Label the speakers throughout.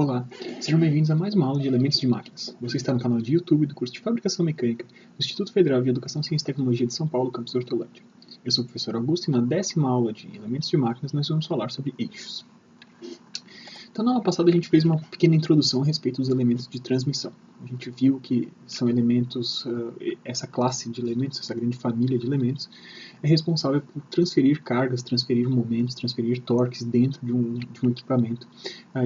Speaker 1: Olá, sejam bem-vindos a mais uma aula de elementos de máquinas. Você está no canal de YouTube do curso de Fabricação Mecânica do Instituto Federal de Educação, Ciência e Tecnologia de São Paulo, campus Hortolândia. Eu sou o professor Augusto e na 10ª aula de elementos de máquinas nós vamos falar sobre eixos. Então, na aula passada a gente fez uma pequena introdução a respeito dos elementos de transmissão. A gente viu que são elementos, essa classe de elementos, essa grande família de elementos, é responsável por transferir cargas, transferir momentos, transferir torques dentro de um equipamento,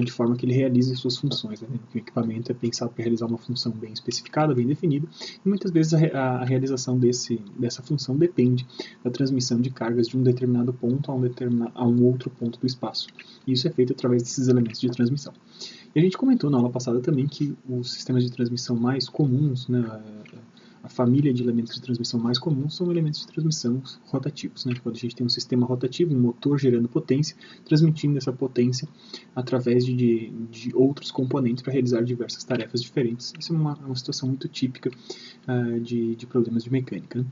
Speaker 1: de forma que ele realize suas funções. Né? O equipamento é pensado para realizar uma função bem especificada, bem definida, e muitas vezes a realização dessa função depende da transmissão de cargas de um determinado ponto a um outro ponto do espaço. E isso é feito através desses elementos de transmissão. E a gente comentou na aula passada também que os sistemas de transmissão mais comuns, né, a família de elementos de transmissão mais comuns são elementos de transmissão rotativos. Né? Quando a gente tem um sistema rotativo, um motor gerando potência, transmitindo essa potência através de outros componentes para realizar diversas tarefas diferentes. Isso é uma situação muito típica de problemas de mecânica. Né?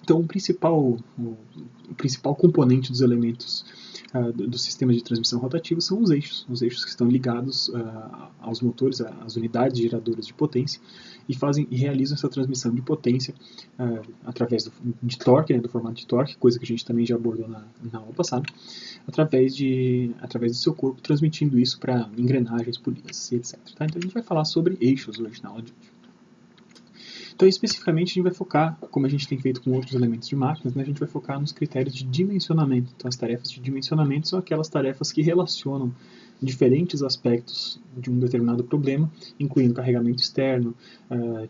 Speaker 1: Então, o principal componente dos elementos dos sistemas de transmissão rotativos são os eixos que estão ligados aos motores, às unidades geradoras de potência, e realizam essa transmissão de potência através de torque, né, do formato de torque, coisa que a gente também já abordou na aula passada, através do seu corpo, transmitindo isso para engrenagens, polias, etc. Tá? Então, a gente vai falar sobre eixos hoje na aula de hoje. Então, especificamente, a gente vai focar, como a gente tem feito com outros elementos de máquinas, né, a gente vai focar nos critérios de dimensionamento. Então, as tarefas de dimensionamento são aquelas tarefas que relacionam diferentes aspectos de um determinado problema, incluindo carregamento externo,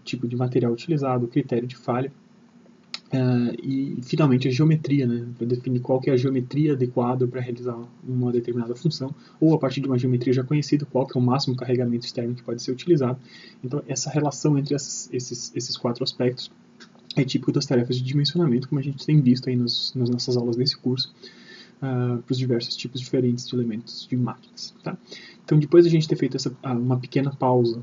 Speaker 1: tipo de material utilizado, critério de falha, e, finalmente, a geometria, né, para definir qual que é a geometria adequada para realizar uma determinada função, ou a partir de uma geometria já conhecida, qual que é o máximo carregamento externo que pode ser utilizado. Então, essa relação entre esses 4 aspectos é típico das tarefas de dimensionamento, como a gente tem visto aí nas nossas aulas desse curso, para os diversos tipos diferentes de elementos de máquinas. Tá? Então, depois de a gente ter feito uma pequena pausa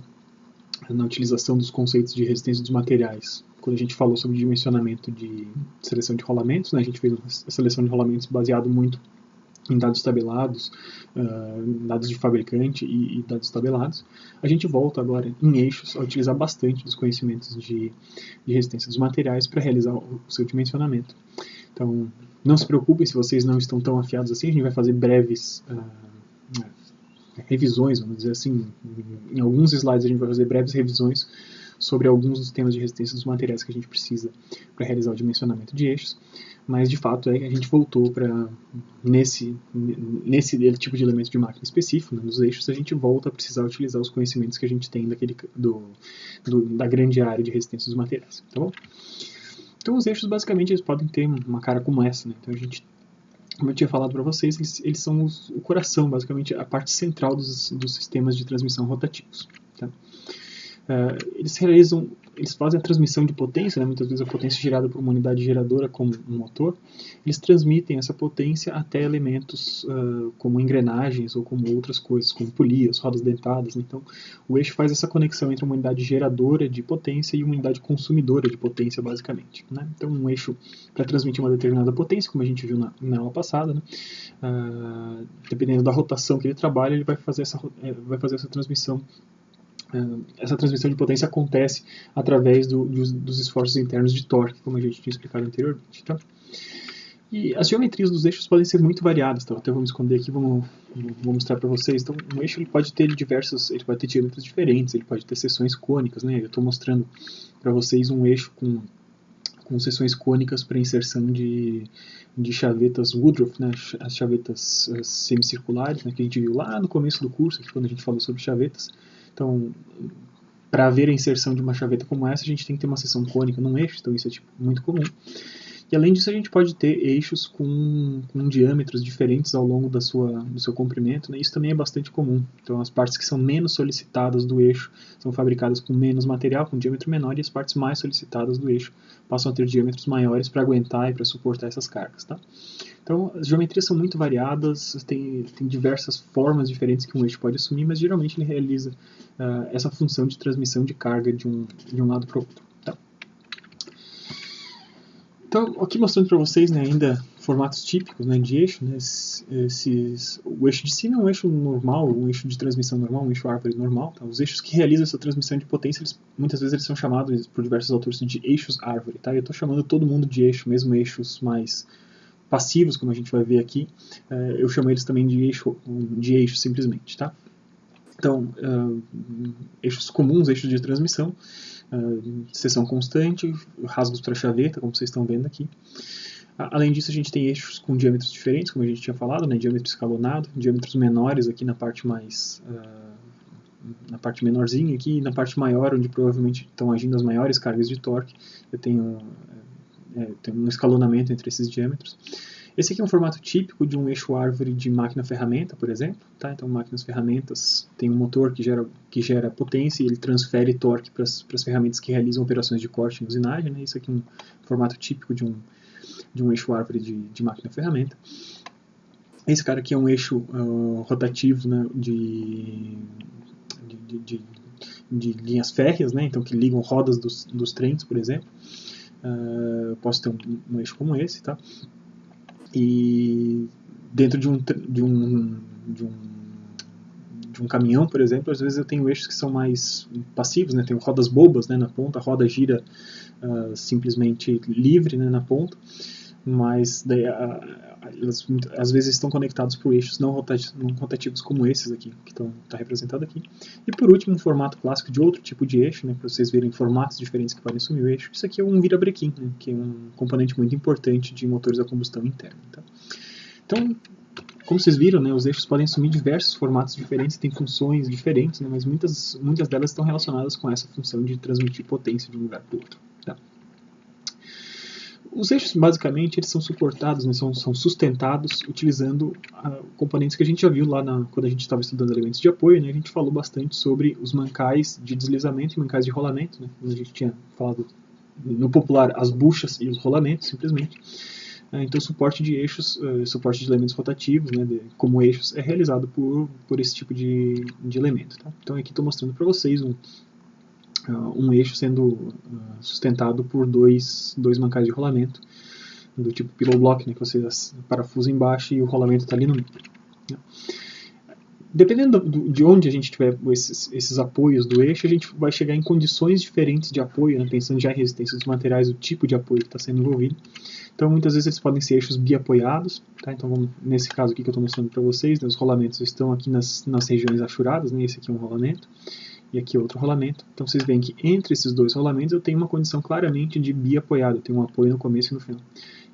Speaker 1: na utilização dos conceitos de resistência dos materiais, quando a gente falou sobre dimensionamento de seleção de rolamentos, né, a gente fez uma seleção de rolamentos baseado muito em dados tabelados, dados de fabricante e dados tabelados. A gente volta agora em eixos a utilizar bastante dos conhecimentos de resistência dos materiais para realizar o seu dimensionamento. Então, não se preocupem se vocês não estão tão afiados assim, a gente vai fazer breves revisões, vamos dizer assim. Em alguns slides a gente vai fazer breves revisões sobre alguns dos temas de resistência dos materiais que a gente precisa para realizar o dimensionamento de eixos, mas de fato a gente voltou para nesse tipo de elemento de máquina específico, né, nos eixos, a gente volta a precisar utilizar os conhecimentos que a gente tem da grande área de resistência dos materiais, tá bom? Então os eixos basicamente eles podem ter uma cara como essa, né? Então a gente, como eu tinha falado para vocês, eles são o coração, basicamente a parte central dos sistemas de transmissão rotativos. Tá? Eles fazem a transmissão de potência, né, muitas vezes a potência gerada por uma unidade geradora como um motor, eles transmitem essa potência até elementos como engrenagens ou como outras coisas, como polias, rodas dentadas. Então, o eixo faz essa conexão entre uma unidade geradora de potência e uma unidade consumidora de potência, basicamente. Né? Então, um eixo para transmitir uma determinada potência, como a gente viu na aula passada, né, dependendo da rotação que ele trabalha, ele vai fazer essa transmissão. Essa transmissão de potência acontece através dos esforços internos de torque, como a gente tinha explicado anteriormente. Tá? E as geometrias dos eixos podem ser muito variadas. Tá? Até vou me esconder aqui, vou mostrar para vocês. Então, um eixo ele pode ter diâmetros diferentes, ele pode ter seções cônicas. Né? Eu estou mostrando para vocês um eixo com seções cônicas para inserção de chavetas Woodruff, né? As chavetas semicirculares, né? Que a gente viu lá no começo do curso, quando a gente falou sobre chavetas. Então, para haver a inserção de uma chaveta como essa, a gente tem que ter uma seção cônica num eixo, então isso é muito comum. E além disso, a gente pode ter eixos com diâmetros diferentes ao longo do seu comprimento, né? Isso também é bastante comum. Então, as partes que são menos solicitadas do eixo são fabricadas com menos material, com diâmetro menor, e as partes mais solicitadas do eixo passam a ter diâmetros maiores para aguentar e para suportar essas cargas. Tá? Então, as geometrias são muito variadas, tem diversas formas diferentes que um eixo pode assumir, mas geralmente ele realiza essa função de transmissão de carga de um lado para o outro. Tá? Então, aqui mostrando para vocês, né, ainda formatos típicos, né, de eixo, né, o eixo de cima é um eixo normal, um eixo de transmissão normal, um eixo árvore normal. Tá? Os eixos que realizam essa transmissão de potência, muitas vezes eles são chamados por diversos autores de eixos árvore. Tá? Eu estou chamando todo mundo de eixo, mesmo eixos mais passivos, como a gente vai ver aqui, eu chamo eles também de eixo simplesmente. Tá? Então, eixos comuns, eixos de transmissão, seção constante, rasgos para chaveta, como vocês estão vendo aqui. Além disso, a gente tem eixos com diâmetros diferentes, como a gente tinha falado, né, diâmetro escalonado, diâmetros menores aqui na parte na parte menorzinha aqui, e na parte maior, onde provavelmente estão agindo as maiores cargas de torque, eu tenho um escalonamento entre esses diâmetros. Esse aqui é um formato típico de um eixo árvore de máquina-ferramenta, por exemplo. Tá? Então, máquinas-ferramentas tem um motor que gera potência e ele transfere torque para as ferramentas que realizam operações de corte em usinagem. Né? Isso aqui é um formato típico de um eixo árvore de máquina-ferramenta. Esse cara aqui é um eixo rotativo, né, de linhas férreas, né, então que ligam rodas dos trens, por exemplo. Posso ter um eixo como esse, tá? E dentro de um caminhão, por exemplo, às vezes eu tenho eixos que são mais passivos, né? Tenho rodas bobas, né, na ponta, a roda gira simplesmente livre, né, na ponta, mas daí, elas às vezes estão conectados por eixos não rotativos como esses aqui, que está representado aqui. E por último, um formato clássico de outro tipo de eixo, né, para vocês verem formatos diferentes que podem assumir o eixo. Isso aqui é um virabrequim, né, que é um componente muito importante de motores a combustão interna. Tá? Então, como vocês viram, né, os eixos podem assumir diversos formatos diferentes, têm funções diferentes, né, mas muitas delas estão relacionadas com essa função de transmitir potência de um lugar para o outro. Tá? Os eixos, basicamente, eles são suportados, né, são sustentados utilizando componentes que a gente já viu lá quando a gente estava estudando elementos de apoio. Né, a gente falou bastante sobre os mancais de deslizamento e mancais de rolamento. Né, a gente tinha falado, no popular, as buchas e os rolamentos, simplesmente. Então, o suporte de eixos, suporte de elementos rotativos, né, como eixos, é realizado por esse tipo de elemento. Tá? Então, aqui estou mostrando para vocês um eixo sendo sustentado por dois mancais de rolamento, do tipo pillow block, né, que você parafusa embaixo e o rolamento está ali no meio. Né. Dependendo de onde a gente tiver esses apoios do eixo, a gente vai chegar em condições diferentes de apoio, né, pensando já em resistência dos materiais, o tipo de apoio que está sendo envolvido. Então, muitas vezes eles podem ser eixos biapoiados. Tá? Então, nesse caso aqui que eu estou mostrando para vocês, né, os rolamentos estão aqui nas regiões achuradas, né, esse aqui é um rolamento, e aqui outro rolamento. Então, vocês veem que entre esses dois rolamentos eu tenho uma condição claramente de biapoiado, eu tenho um apoio no começo e no final.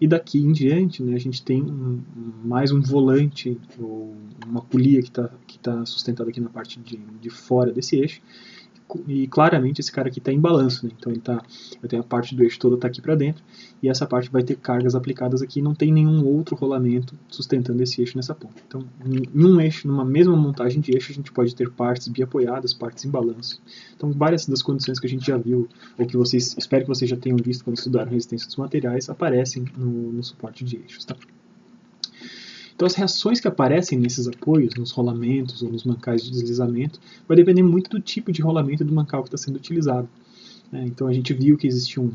Speaker 1: E daqui em diante, né, a gente tem mais um volante, ou uma polia que tá sustentada aqui na parte de fora desse eixo, e claramente esse cara aqui está em balanço, né? Então eu tenho a parte do eixo toda está aqui para dentro, e essa parte vai ter cargas aplicadas aqui, não tem nenhum outro rolamento sustentando esse eixo nessa ponta. Então, em um eixo, numa mesma montagem de eixo, a gente pode ter partes biapoiadas, partes em balanço. Então, várias das condições que a gente já viu, ou que espero que vocês já tenham visto quando estudaram resistência dos materiais, aparecem no suporte de eixos. Tá? Então, as reações que aparecem nesses apoios, nos rolamentos ou nos mancais de deslizamento, vai depender muito do tipo de rolamento do mancal que está sendo utilizado. Então, a gente viu que existiam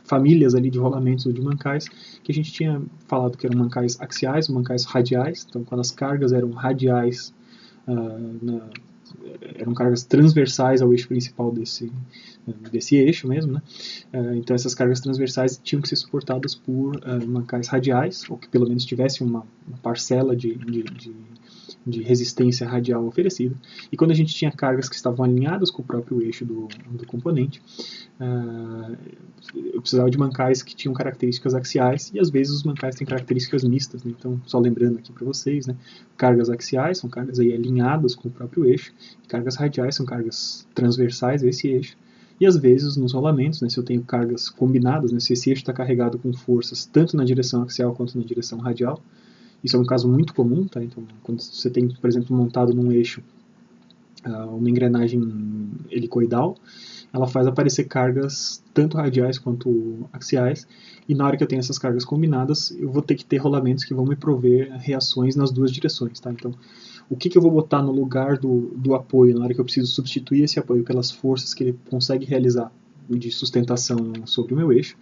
Speaker 1: famílias ali de rolamentos ou de mancais, que a gente tinha falado que eram mancais axiais ou mancais radiais. Então, quando as cargas eram radiais, eram cargas transversais ao eixo principal desse eixo mesmo, né? Então essas cargas transversais tinham que ser suportadas por mancais radiais, ou que pelo menos tivessem uma parcela de resistência radial oferecida. E quando a gente tinha cargas que estavam alinhadas com o próprio eixo do componente, eu precisava de mancais que tinham características axiais, e às vezes os mancais têm características mistas, né? Então, só lembrando aqui para vocês, né? Cargas axiais são cargas aí alinhadas com o próprio eixo, e cargas radiais são cargas transversais a esse eixo. E às vezes nos rolamentos, né, se eu tenho cargas combinadas, né, se esse eixo está carregado com forças tanto na direção axial quanto na direção radial, isso é um caso muito comum, tá? Então, quando você tem, por exemplo, montado num eixo uma engrenagem helicoidal, ela faz aparecer cargas tanto radiais quanto axiais, e na hora que eu tenho essas cargas combinadas, eu vou ter que ter rolamentos que vão me prover reações nas duas direções. Tá? Então, o que eu vou botar no lugar do apoio, na hora que eu preciso substituir esse apoio pelas forças que ele consegue realizar de sustentação sobre o meu eixo,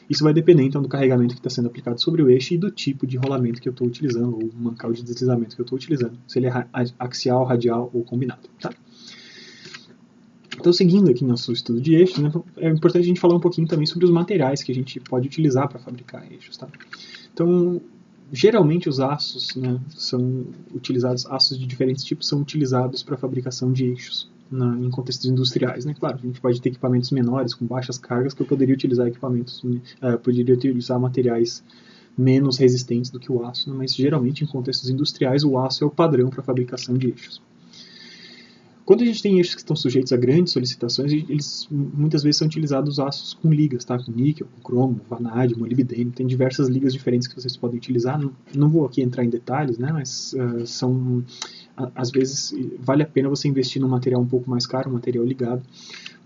Speaker 1: Isso vai depender, então, do carregamento que está sendo aplicado sobre o eixo e do tipo de rolamento que eu estou utilizando, ou mancal de deslizamento que eu estou utilizando, se ele é axial, radial ou combinado. Tá? Então, seguindo aqui nosso estudo de eixos, né, é importante a gente falar um pouquinho também sobre os materiais que a gente pode utilizar para fabricar eixos. Tá? Então, geralmente os aços, né, são utilizados, aços de diferentes tipos são utilizados para a fabricação de eixos em contextos industriais, né? Claro, a gente pode ter equipamentos menores com baixas cargas que eu poderia utilizar poderia utilizar materiais menos resistentes do que o aço, né? Mas geralmente em contextos industriais o aço é o padrão para a fabricação de eixos. Quando a gente tem eixos que estão sujeitos a grandes solicitações, eles muitas vezes são utilizados aços com ligas, tá? Com níquel, com cromo, vanádio, molibdênio, tem diversas ligas diferentes que vocês podem utilizar. Não vou aqui entrar em detalhes, né? Mas às vezes vale a pena você investir num material um pouco mais caro, um material ligado,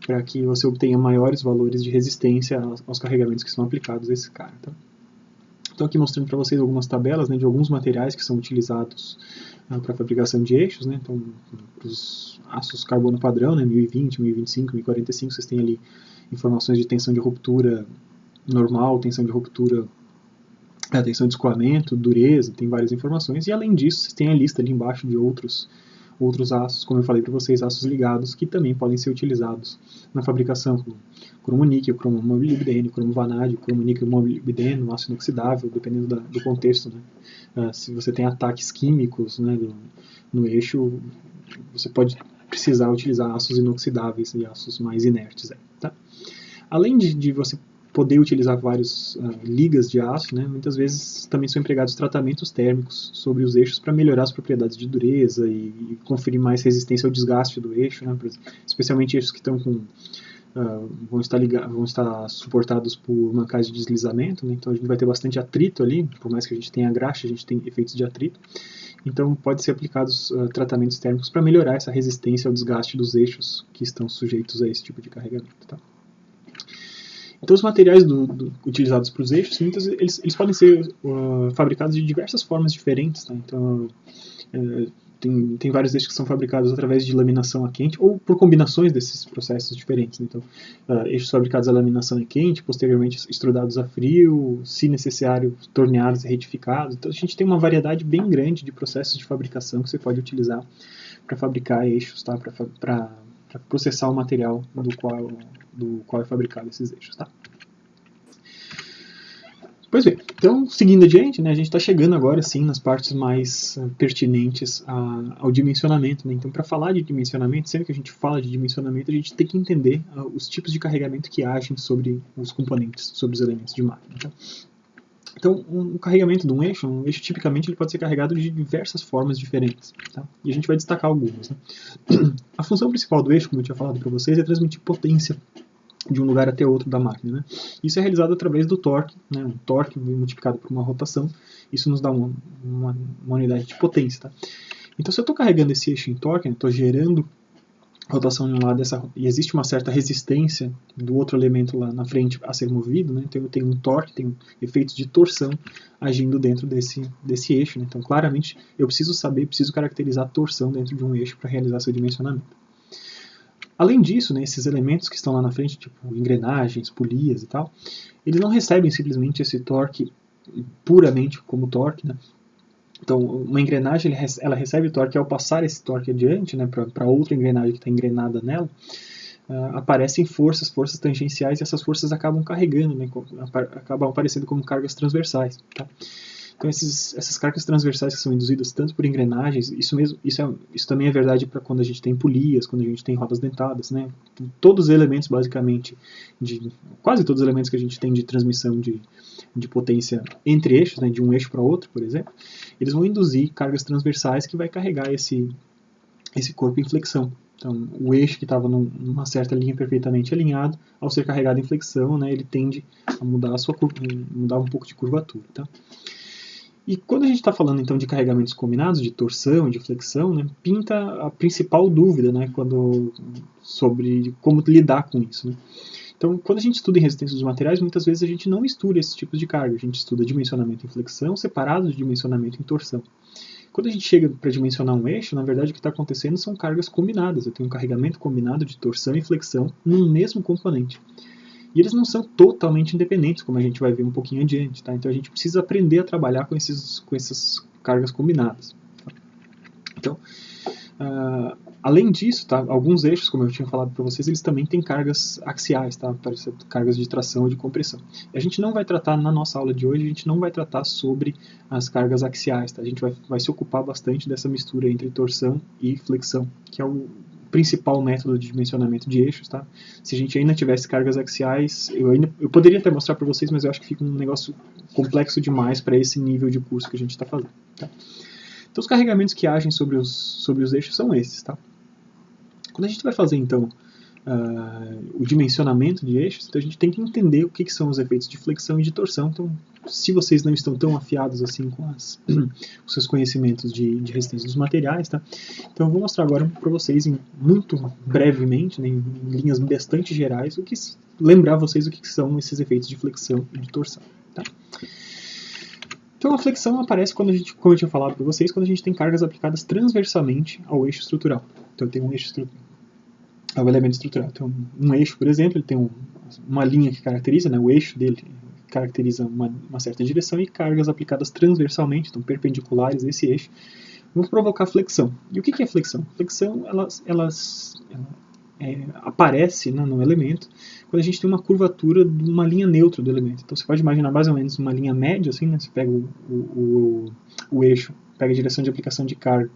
Speaker 1: para que você obtenha maiores valores de resistência aos carregamentos que são aplicados a esse cara. Tá? Estou aqui mostrando para vocês algumas tabelas, né, de alguns materiais que são utilizados para a fabricação de eixos. Né? Então, os aços carbono padrão, né, 1020, 1025, 1045, vocês têm ali informações de tensão de ruptura normal, tensão de ruptura, tensão de escoamento, dureza, tem várias informações. E além disso, vocês têm a lista ali embaixo de outros aços, como eu falei para vocês, aços ligados, que também podem ser utilizados na fabricação, como cromo níquel, cromo molibdênio, cromo vanádio, cromo níquel molibdênio, aço inoxidável, dependendo do contexto. Né? Se você tem ataques químicos, né, no eixo, você pode precisar utilizar aços inoxidáveis e aços mais inertes. Tá? Além de você poder utilizar várias ligas de aço, né, muitas vezes também são empregados tratamentos térmicos sobre os eixos para melhorar as propriedades de dureza e conferir mais resistência ao desgaste do eixo, né, especialmente eixos que estão vão estar suportados por mancais de deslizamento, né, então a gente vai ter bastante atrito ali, por mais que a gente tenha graxa, a gente tem efeitos de atrito, então pode ser aplicados tratamentos térmicos para melhorar essa resistência ao desgaste dos eixos que estão sujeitos a esse tipo de carregamento. Tá? Então, os materiais utilizados para os eixos, eles podem ser fabricados de diversas formas diferentes. Tá? Então, tem vários eixos que são fabricados através de laminação a quente ou por combinações desses processos diferentes. Então, eixos fabricados a laminação a quente, posteriormente estrudados a frio, se necessário, torneados e retificados. Então, a gente tem uma variedade bem grande de processos de fabricação que você pode utilizar para fabricar eixos, tá? Para processar o material do qual é fabricado esses eixos. Tá? Pois bem, então, seguindo adiante, né, a gente está chegando agora sim nas partes mais pertinentes ao dimensionamento. Né? Então, para falar de dimensionamento, sempre que a gente fala de dimensionamento, a gente tem que entender os tipos de carregamento que agem sobre os componentes, sobre os elementos de máquina. Tá? Então, o carregamento de um eixo tipicamente ele pode ser carregado de diversas formas diferentes. Tá? E a gente vai destacar algumas. Né? A função principal do eixo, como eu tinha falado para vocês, é transmitir potência de um lugar até outro da máquina. Né? Isso é realizado através do torque, né? Um torque multiplicado por uma rotação. Isso nos dá uma unidade de potência. Tá? Então, se eu estou carregando esse eixo em torque, estou gerando rotação de um lado e existe uma certa resistência do outro elemento lá na frente a ser movido, né? Então eu tenho um torque, tenho efeitos de torção agindo dentro desse eixo. Né? Então, claramente, eu preciso caracterizar a torção dentro de um eixo para realizar seu dimensionamento. Além disso, né, esses elementos que estão lá na frente, tipo engrenagens, polias e tal, eles não recebem simplesmente esse torque puramente como torque, né? Então, uma engrenagem ela recebe torque ao passar esse torque adiante, né, para outra engrenagem que está engrenada nela, aparecem forças tangenciais e essas forças acabam carregando, né, acabam aparecendo como cargas transversais. Tá? Então, essas cargas transversais que são induzidas tanto por engrenagens, isso também é verdade para quando a gente tem polias, quando a gente tem rodas dentadas, né? Todos os elementos, basicamente, quase todos os elementos que a gente tem de transmissão de potência entre eixos, né, de um eixo para outro, por exemplo, eles vão induzir cargas transversais que vai carregar esse corpo em flexão. Então, o eixo que estava numa certa linha perfeitamente alinhado, ao ser carregado em flexão, né, ele tende a mudar mudar um pouco de curvatura. Tá? E quando a gente está falando então de carregamentos combinados, de torção e de flexão, né, pinta a principal dúvida, né, sobre como lidar com isso. Né? Então, quando a gente estuda em resistência dos materiais, muitas vezes a gente não mistura esses tipos de carga. A gente estuda dimensionamento em flexão separado de dimensionamento em torção. Quando a gente chega para dimensionar um eixo, na verdade o que está acontecendo são cargas combinadas. Eu tenho um carregamento combinado de torção e flexão num mesmo componente. E eles não são totalmente independentes, como a gente vai ver um pouquinho adiante. Tá? Então a gente precisa aprender a trabalhar com essas cargas combinadas. Então, além disso, tá, alguns eixos, como eu tinha falado para vocês, eles também têm cargas axiais, tá, cargas de tração ou de compressão. E a gente não vai tratar, na nossa aula de hoje, a gente não vai tratar sobre as cargas axiais. Tá? A gente vai se ocupar bastante dessa mistura entre torção e flexão, que é o principal método de dimensionamento de eixos. Tá? Se a gente ainda tivesse cargas axiais, eu poderia até mostrar para vocês, mas eu acho que fica um negócio complexo demais para esse nível de curso que a gente está fazendo. Tá? Então, os carregamentos que agem sobre os eixos são esses. Tá? Quando a gente vai fazer, então, o dimensionamento de eixos, então a gente tem que entender o que são os efeitos de flexão e de torção. Então, se vocês não estão tão afiados assim com os seus conhecimentos de resistência dos materiais, tá? Então eu vou mostrar agora para vocês, muito brevemente, né, em linhas bastante gerais, lembrar vocês o que são esses efeitos de flexão e de torção. Tá? Então a flexão aparece quando como eu tinha falado para vocês, quando a gente tem cargas aplicadas transversalmente ao eixo estrutural. Então tem um eixo estrutural, ao elemento estrutural. Então um eixo, por exemplo, ele tem uma linha que caracteriza, né, o eixo dele caracteriza uma certa direção, e cargas aplicadas transversalmente, então perpendiculares a esse eixo, vão provocar flexão. E o que é flexão? Flexão, aparece, né, no elemento quando a gente tem uma curvatura de uma linha neutra do elemento. Então você pode imaginar mais ou menos uma linha média, assim, né? Você pega o eixo, pega a direção de aplicação de carga,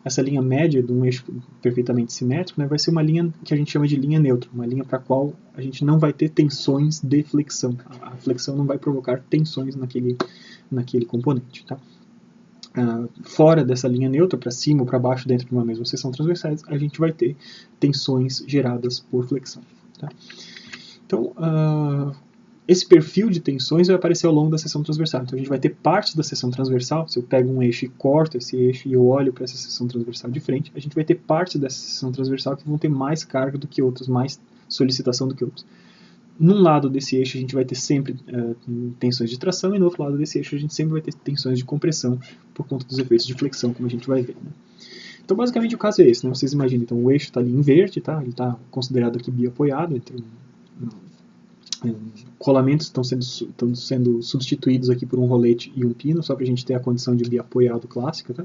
Speaker 1: essa linha média de um eixo perfeitamente simétrico, né, vai ser uma linha que a gente chama de linha neutra, uma linha para a qual a gente não vai ter tensões de flexão. A flexão não vai provocar tensões naquele componente. Tá? Fora dessa linha neutra, para cima ou para baixo, dentro de uma mesma seção transversais, a gente vai ter tensões geradas por flexão. Tá? Então, esse perfil de tensões vai aparecer ao longo da seção transversal. Então a gente vai ter partes da seção transversal. Se eu pego um eixo e corto esse eixo e eu olho para essa seção transversal de frente, a gente vai ter partes dessa seção transversal que vão ter mais carga do que outras, mais solicitação do que outras. Num lado desse eixo a gente vai ter sempre tensões de tração, e no outro lado desse eixo a gente sempre vai ter tensões de compressão por conta dos efeitos de flexão, como a gente vai ver. Né? Então basicamente o caso é esse. Né? Vocês imaginem, então o eixo está ali inverte, tá? Ele está considerado aqui biapoiado, entre rolamentos estão sendo substituídos aqui por um rolete e um pino, só para a gente ter a condição de biapoiado clássica. Tá?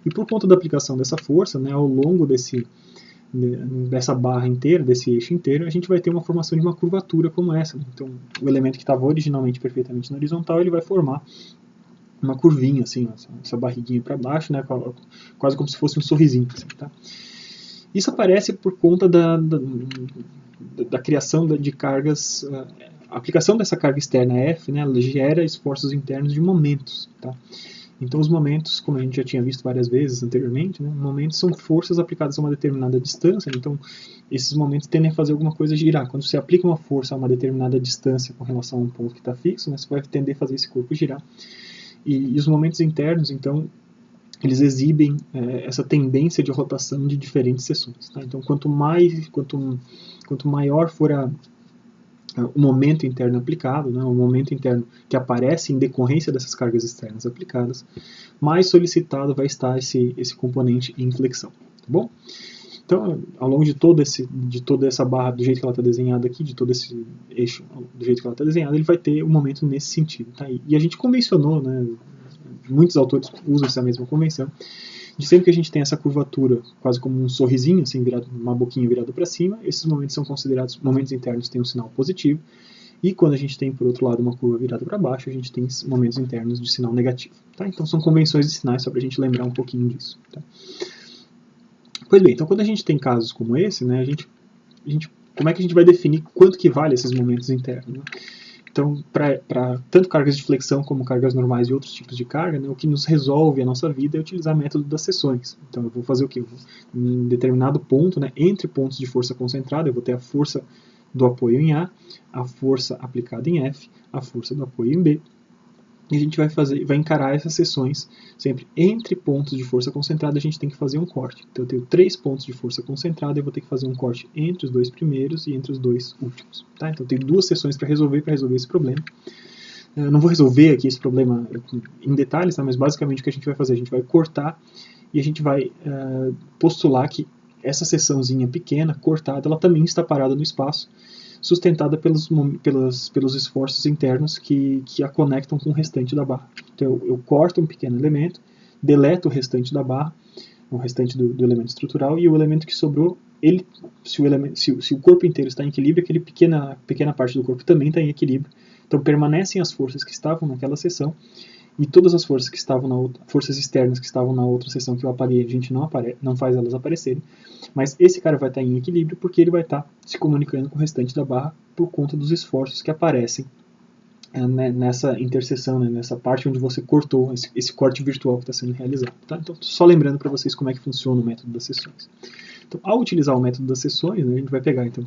Speaker 1: E por conta da aplicação dessa força, né, ao longo dessa barra inteira, desse eixo inteiro, a gente vai ter uma formação de uma curvatura como essa. Né? Então, o elemento que estava originalmente perfeitamente na horizontal, ele vai formar uma curvinha, assim, essa barriguinha para baixo, né, quase como se fosse um sorrisinho. Assim, tá? Isso aparece por conta da criação de cargas, a aplicação dessa carga externa F, né, ela gera esforços internos de momentos. Tá? Então os momentos, como a gente já tinha visto várias vezes anteriormente, né, momentos são forças aplicadas a uma determinada distância, então esses momentos tendem a fazer alguma coisa girar. Quando você aplica uma força a uma determinada distância com relação a um ponto que está fixo, né, você vai tender a fazer esse corpo girar. E os momentos internos, então, eles exibem essa tendência de rotação de diferentes seções. Tá? Então quanto maior for o momento interno aplicado, né, o momento interno que aparece em decorrência dessas cargas externas aplicadas, mais solicitado vai estar esse componente em flexão. Tá bom? Então, ao longo de toda essa barra, do jeito que ela está desenhada aqui, de todo esse eixo, do jeito que ela está desenhada, ele vai ter um momento nesse sentido. Tá? E a gente convencionou, né, muitos autores usam essa mesma convenção, de sempre que a gente tem essa curvatura, quase como um sorrisinho, assim, uma boquinha virada para cima, esses momentos são considerados momentos internos que têm um sinal positivo, e quando a gente tem, por outro lado, uma curva virada para baixo, a gente tem momentos internos de sinal negativo. Tá? Então são convenções de sinais, só para a gente lembrar um pouquinho disso. Tá? Pois bem, então quando a gente tem casos como esse, né, como é que a gente vai definir quanto que vale esses momentos internos? Né? Então, para tanto cargas de flexão como cargas normais e outros tipos de carga, né, o que nos resolve a nossa vida é utilizar o método das seções. Então, eu vou fazer o quê? Em determinado ponto, né, entre pontos de força concentrada, eu vou ter a força do apoio em A, a força aplicada em F, a força do apoio em B. E a gente vai encarar essas seções sempre entre pontos de força concentrada, a gente tem que fazer um corte. Então eu tenho 3 pontos de força concentrada, eu vou ter que fazer um corte entre os 2 primeiros e entre os 2 últimos. Tá? Então eu tenho 2 seções para resolver esse problema. Eu não vou resolver aqui esse problema em detalhes, tá? Mas basicamente o que a gente vai fazer? A gente vai cortar e a gente vai postular que essa seçãozinha pequena, cortada, ela também está parada no espaço, sustentada pelos esforços internos que a conectam com o restante da barra. Então eu corto um pequeno elemento, deleto o restante da barra, o restante do elemento estrutural, e o elemento que sobrou, se o corpo inteiro está em equilíbrio, aquele pequena parte do corpo também está em equilíbrio. Então permanecem as forças que estavam naquela seção, e todas as forças que estavam forças externas que estavam na outra seção que eu apaguei, a gente não faz elas aparecerem, mas esse cara vai estar em equilíbrio porque ele vai estar se comunicando com o restante da barra por conta dos esforços que aparecem nessa interseção, nessa parte onde você cortou, esse corte virtual que está sendo realizado. Tá? Então, só lembrando para vocês como é que funciona o método das seções. Então, ao utilizar o método das seções, a gente vai pegar, então,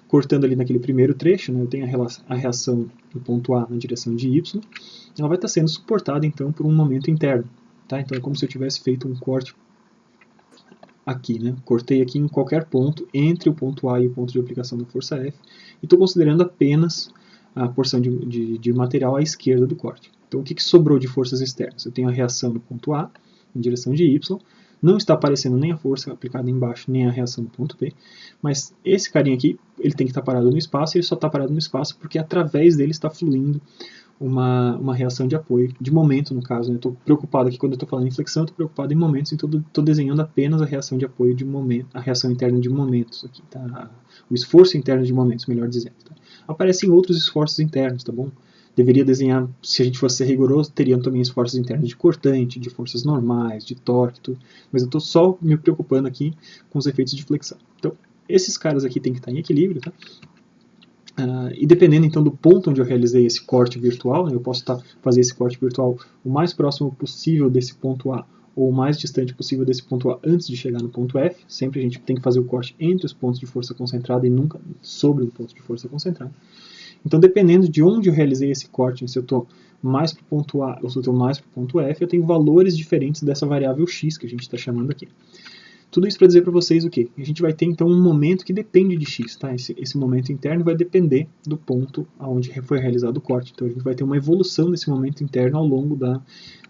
Speaker 1: cortando ali naquele primeiro trecho, eu tenho a reação do ponto A na direção de Y, ela vai estar sendo suportada, então, por um momento interno. Tá? Então, é como se eu tivesse feito um corte aqui, cortei aqui em qualquer ponto entre o ponto A e o ponto de aplicação da força F, e estou considerando apenas a porção de material à esquerda do corte. Então, o que sobrou de forças externas? Eu tenho a reação no ponto A, em direção de Y, não está aparecendo nem a força aplicada embaixo, nem a reação no ponto B, mas esse carinha aqui, ele tem que estar parado no espaço, e ele só está parado no espaço porque através dele está fluindo uma reação de apoio, de momento no caso. Eu estou preocupado aqui, quando eu estou falando em flexão, estou preocupado em momentos, então estou desenhando apenas a reação de apoio de momento, a reação interna de momentos aqui, tá? O esforço interno de momentos, melhor dizendo. Tá? Aparecem outros esforços internos, tá bom? Deveria desenhar, se a gente fosse ser rigoroso, teriam também esforços internos de cortante, de forças normais, de torque, tudo. Mas eu estou só me preocupando aqui com os efeitos de flexão. Então, esses caras aqui têm que estar em equilíbrio, tá? E dependendo então do ponto onde eu realizei esse corte virtual, eu posso fazer esse corte virtual o mais próximo possível desse ponto A, ou o mais distante possível desse ponto A antes de chegar no ponto F. Sempre a gente tem que fazer o corte entre os pontos de força concentrada e nunca sobre um ponto de força concentrada. Então, dependendo de onde eu realizei esse corte, se eu estou mais para o ponto A ou se eu estou mais para o ponto F, eu tenho valores diferentes dessa variável x que a gente está chamando aqui. Tudo isso para dizer para vocês o quê? A gente vai ter então um momento que depende de x, tá? Esse momento interno vai depender do ponto onde foi realizado o corte. Então a gente vai ter uma evolução desse momento interno ao longo da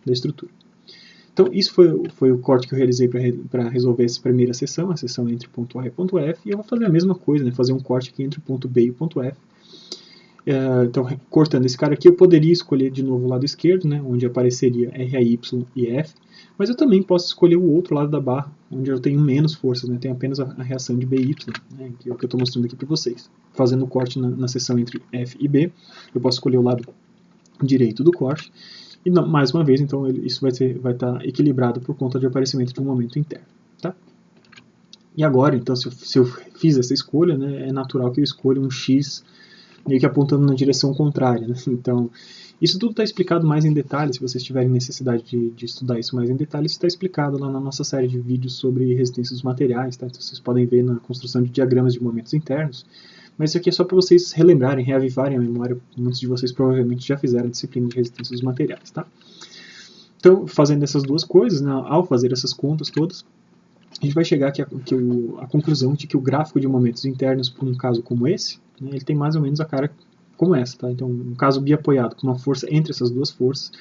Speaker 1: estrutura. Então isso foi o corte que eu realizei para resolver essa primeira seção, a seção entre ponto A e ponto F, e eu vou fazer a mesma coisa, fazer um corte aqui entre o ponto B e o ponto F. Então, cortando esse cara aqui, eu poderia escolher de novo o lado esquerdo, onde apareceria RAY e F, mas eu também posso escolher o outro lado da barra, onde eu tenho menos forças, tenho apenas a reação de BY, que é o que eu estou mostrando aqui para vocês. Fazendo o corte na seção entre F e B, eu posso escolher o lado direito do corte, e mais uma vez, então, isso vai estar equilibrado por conta de aparecimento de um momento interno. Tá? E agora, então, se eu fiz essa escolha, é natural que eu escolha um X meio que apontando na direção contrária. Então, isso tudo está explicado mais em detalhes. Se vocês tiverem necessidade de estudar isso mais em detalhes, está explicado lá na nossa série de vídeos sobre resistência dos materiais. Tá? Então, vocês podem ver na construção de diagramas de momentos internos. Mas isso aqui é só para vocês relembrarem, reavivarem a memória. Muitos de vocês provavelmente já fizeram a disciplina de resistência dos materiais. Tá? Então, fazendo essas duas coisas, ao fazer essas contas todas, a gente vai chegar aqui a conclusão de que o gráfico de momentos internos para um caso como esse, ele tem mais ou menos a cara como essa. Tá? Então, um caso biapoiado, com uma força entre essas duas forças,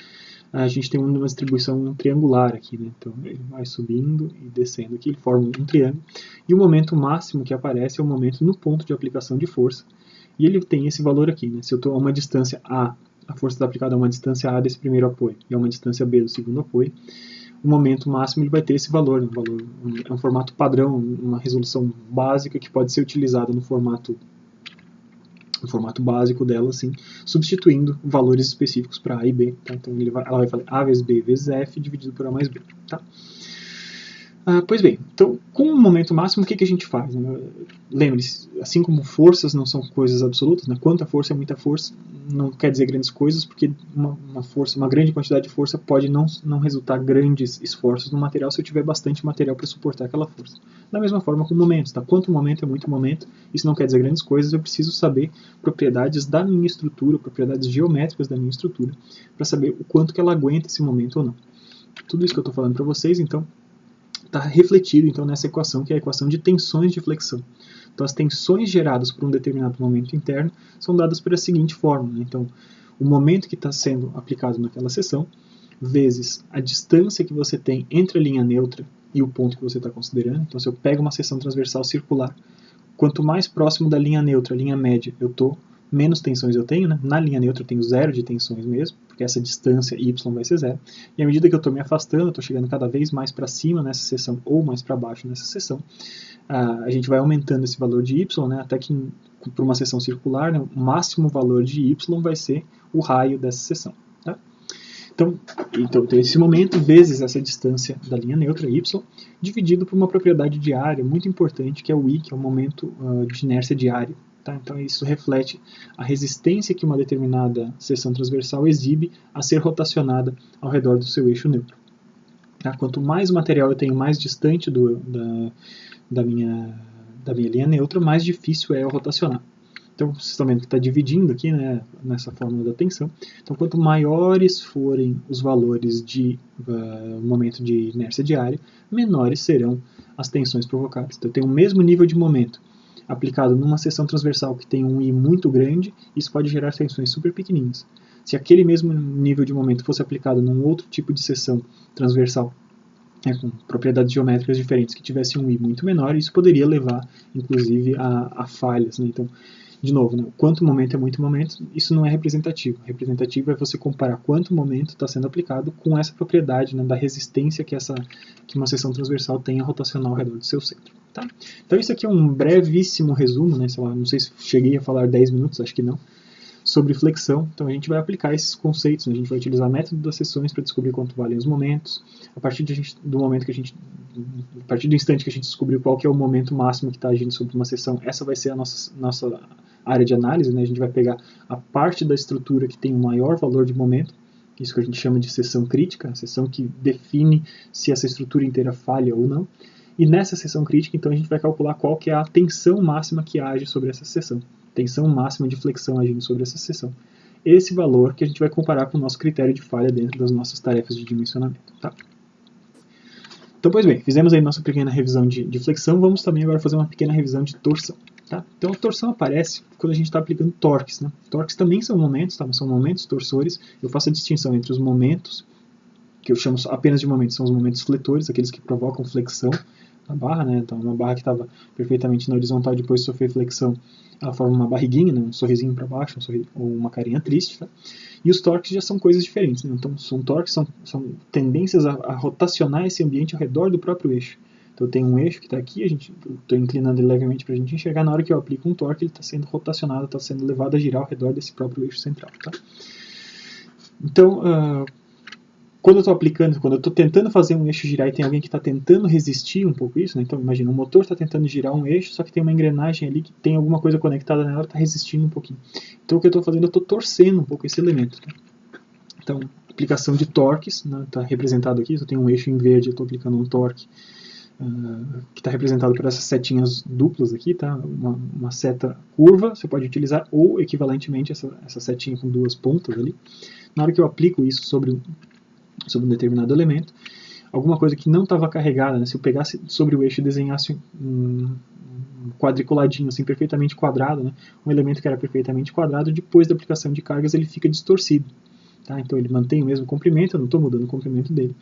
Speaker 1: a gente tem uma distribuição triangular aqui. Então, ele vai subindo e descendo aqui, ele forma um triângulo. E o momento máximo que aparece é o momento no ponto de aplicação de força. E ele tem esse valor aqui. Se eu estou a uma distância A, a força está aplicada a uma distância A desse primeiro apoio e a uma distância B do segundo apoio, o momento máximo ele vai ter esse valor. É um formato padrão, uma resolução básica que pode ser utilizada no formato básico dela, assim, substituindo valores específicos para A e B. Tá? Então ela vai fazer A vezes B vezes F dividido por A mais B. Tá? Pois bem, então com o momento máximo o que a gente faz? Lembre-se, assim como forças não são coisas absolutas, quanta força é muita força, não quer dizer grandes coisas, porque uma grande quantidade de força pode não resultar grandes esforços no material se eu tiver bastante material para suportar aquela força. Da mesma forma com momentos, tá? Quanto momento é muito momento, isso não quer dizer grandes coisas, eu preciso saber propriedades da minha estrutura, propriedades geométricas da minha estrutura, para saber o quanto que ela aguenta esse momento ou não. Tudo isso que eu estou falando para vocês, então, está refletido então nessa equação, que é a equação de tensões de flexão. Então, as tensões geradas por um determinado momento interno são dadas pela seguinte fórmula. Então, o momento que está sendo aplicado naquela seção, vezes a distância que você tem entre a linha neutra e o ponto que você está considerando. Então, se eu pego uma seção transversal circular, quanto mais próximo da linha neutra, linha média, eu estou, menos tensões eu tenho, né? Na linha neutra eu tenho zero de tensões mesmo, porque essa distância y vai ser zero. E à medida que eu estou me afastando, eu estou chegando cada vez mais para cima nessa seção ou mais para baixo nessa seção, a gente vai aumentando esse valor de y, né? Até que para uma seção circular, né, o máximo valor de y vai ser o raio dessa seção. Tá? Então, esse momento vezes essa distância da linha neutra, y, dividido por uma propriedade de área muito importante, que é o I, que é o momento de inércia de área. Tá? Então, isso reflete a resistência que uma determinada seção transversal exibe a ser rotacionada ao redor do seu eixo neutro. Tá? Quanto mais material eu tenho mais distante da minha linha neutra, mais difícil é eu rotacionar. Então, vocês estão vendo que está dividindo aqui, né, nessa fórmula da tensão. Então, quanto maiores forem os valores de momento de inércia de área, menores serão as tensões provocadas. Então, eu tenho o mesmo nível de momento aplicado numa seção transversal que tem um I muito grande, isso pode gerar tensões super pequenininhas. Se aquele mesmo nível de momento fosse aplicado num outro tipo de seção transversal, com propriedades geométricas diferentes, que tivesse um I muito menor, isso poderia levar, inclusive, a falhas. Né? Então, de novo, né, quanto momento é muito momento, isso não é representativo. Representativo é você comparar quanto momento está sendo aplicado com essa propriedade, né, da resistência que uma seção transversal tem a rotacionar ao redor do seu centro. Tá? Então isso aqui é um brevíssimo resumo, né, sei lá, não sei se cheguei a falar 10 minutos, acho que não, sobre flexão. Então a gente vai aplicar esses conceitos, né? A gente vai utilizar o método das seções para descobrir quanto valem os momentos. A partir do instante que a gente descobriu qual que é o momento máximo que está agindo sobre uma seção, essa vai ser a nossa área de análise, né? A gente vai pegar a parte da estrutura que tem o maior valor de momento, isso que a gente chama de seção crítica, a seção que define se essa estrutura inteira falha ou não. E nessa seção crítica, então, a gente vai calcular qual que é a tensão máxima que age sobre essa seção. Tensão máxima de flexão agindo sobre essa seção. Esse valor que a gente vai comparar com o nosso critério de falha dentro das nossas tarefas de dimensionamento. Tá? Então, pois bem, fizemos aí nossa pequena revisão de flexão, vamos também agora fazer uma pequena revisão de torção. Tá? Então, a torção aparece quando a gente está aplicando torques. Né? Torques também são momentos, tá? São momentos torsores. Eu faço a distinção entre os momentos, que eu chamo apenas de momentos, são os momentos fletores, aqueles que provocam flexão na barra, né? Então, uma barra que estava perfeitamente na horizontal, depois de sofrer flexão, ela forma uma barriguinha, né? Um sorrisinho para baixo, ou uma carinha triste. Tá? E os torques já são coisas diferentes. Né? Então, torques são tendências a rotacionar esse ambiente ao redor do próprio eixo. Então, eu tenho um eixo que está aqui, estou inclinando ele levemente para a gente enxergar. Na hora que eu aplico um torque, ele está sendo rotacionado, está sendo levado a girar ao redor desse próprio eixo central. Tá? Então, quando eu estou tentando fazer um eixo girar e tem alguém que está tentando resistir um pouco isso, né? Então imagina, o motor está tentando girar um eixo, só que tem uma engrenagem ali que tem alguma coisa conectada nela, está resistindo um pouquinho. Então o que eu estou fazendo, eu estou torcendo um pouco esse elemento. Tá? Então, aplicação de torques, está representado aqui, eu tenho um eixo em verde, eu estou aplicando um torque, que está representado por essas setinhas duplas aqui, tá? Uma seta curva, você pode utilizar, ou equivalentemente essa setinha com duas pontas ali. Na hora que eu aplico isso sobre um determinado elemento, alguma coisa que não estava carregada, né? Se eu pegasse sobre o eixo e desenhasse um quadriculadinho, assim, perfeitamente quadrado, né? Um elemento que era perfeitamente quadrado, depois da aplicação de cargas ele fica distorcido. Tá? Então ele mantém o mesmo comprimento, eu não estou mudando o comprimento dele.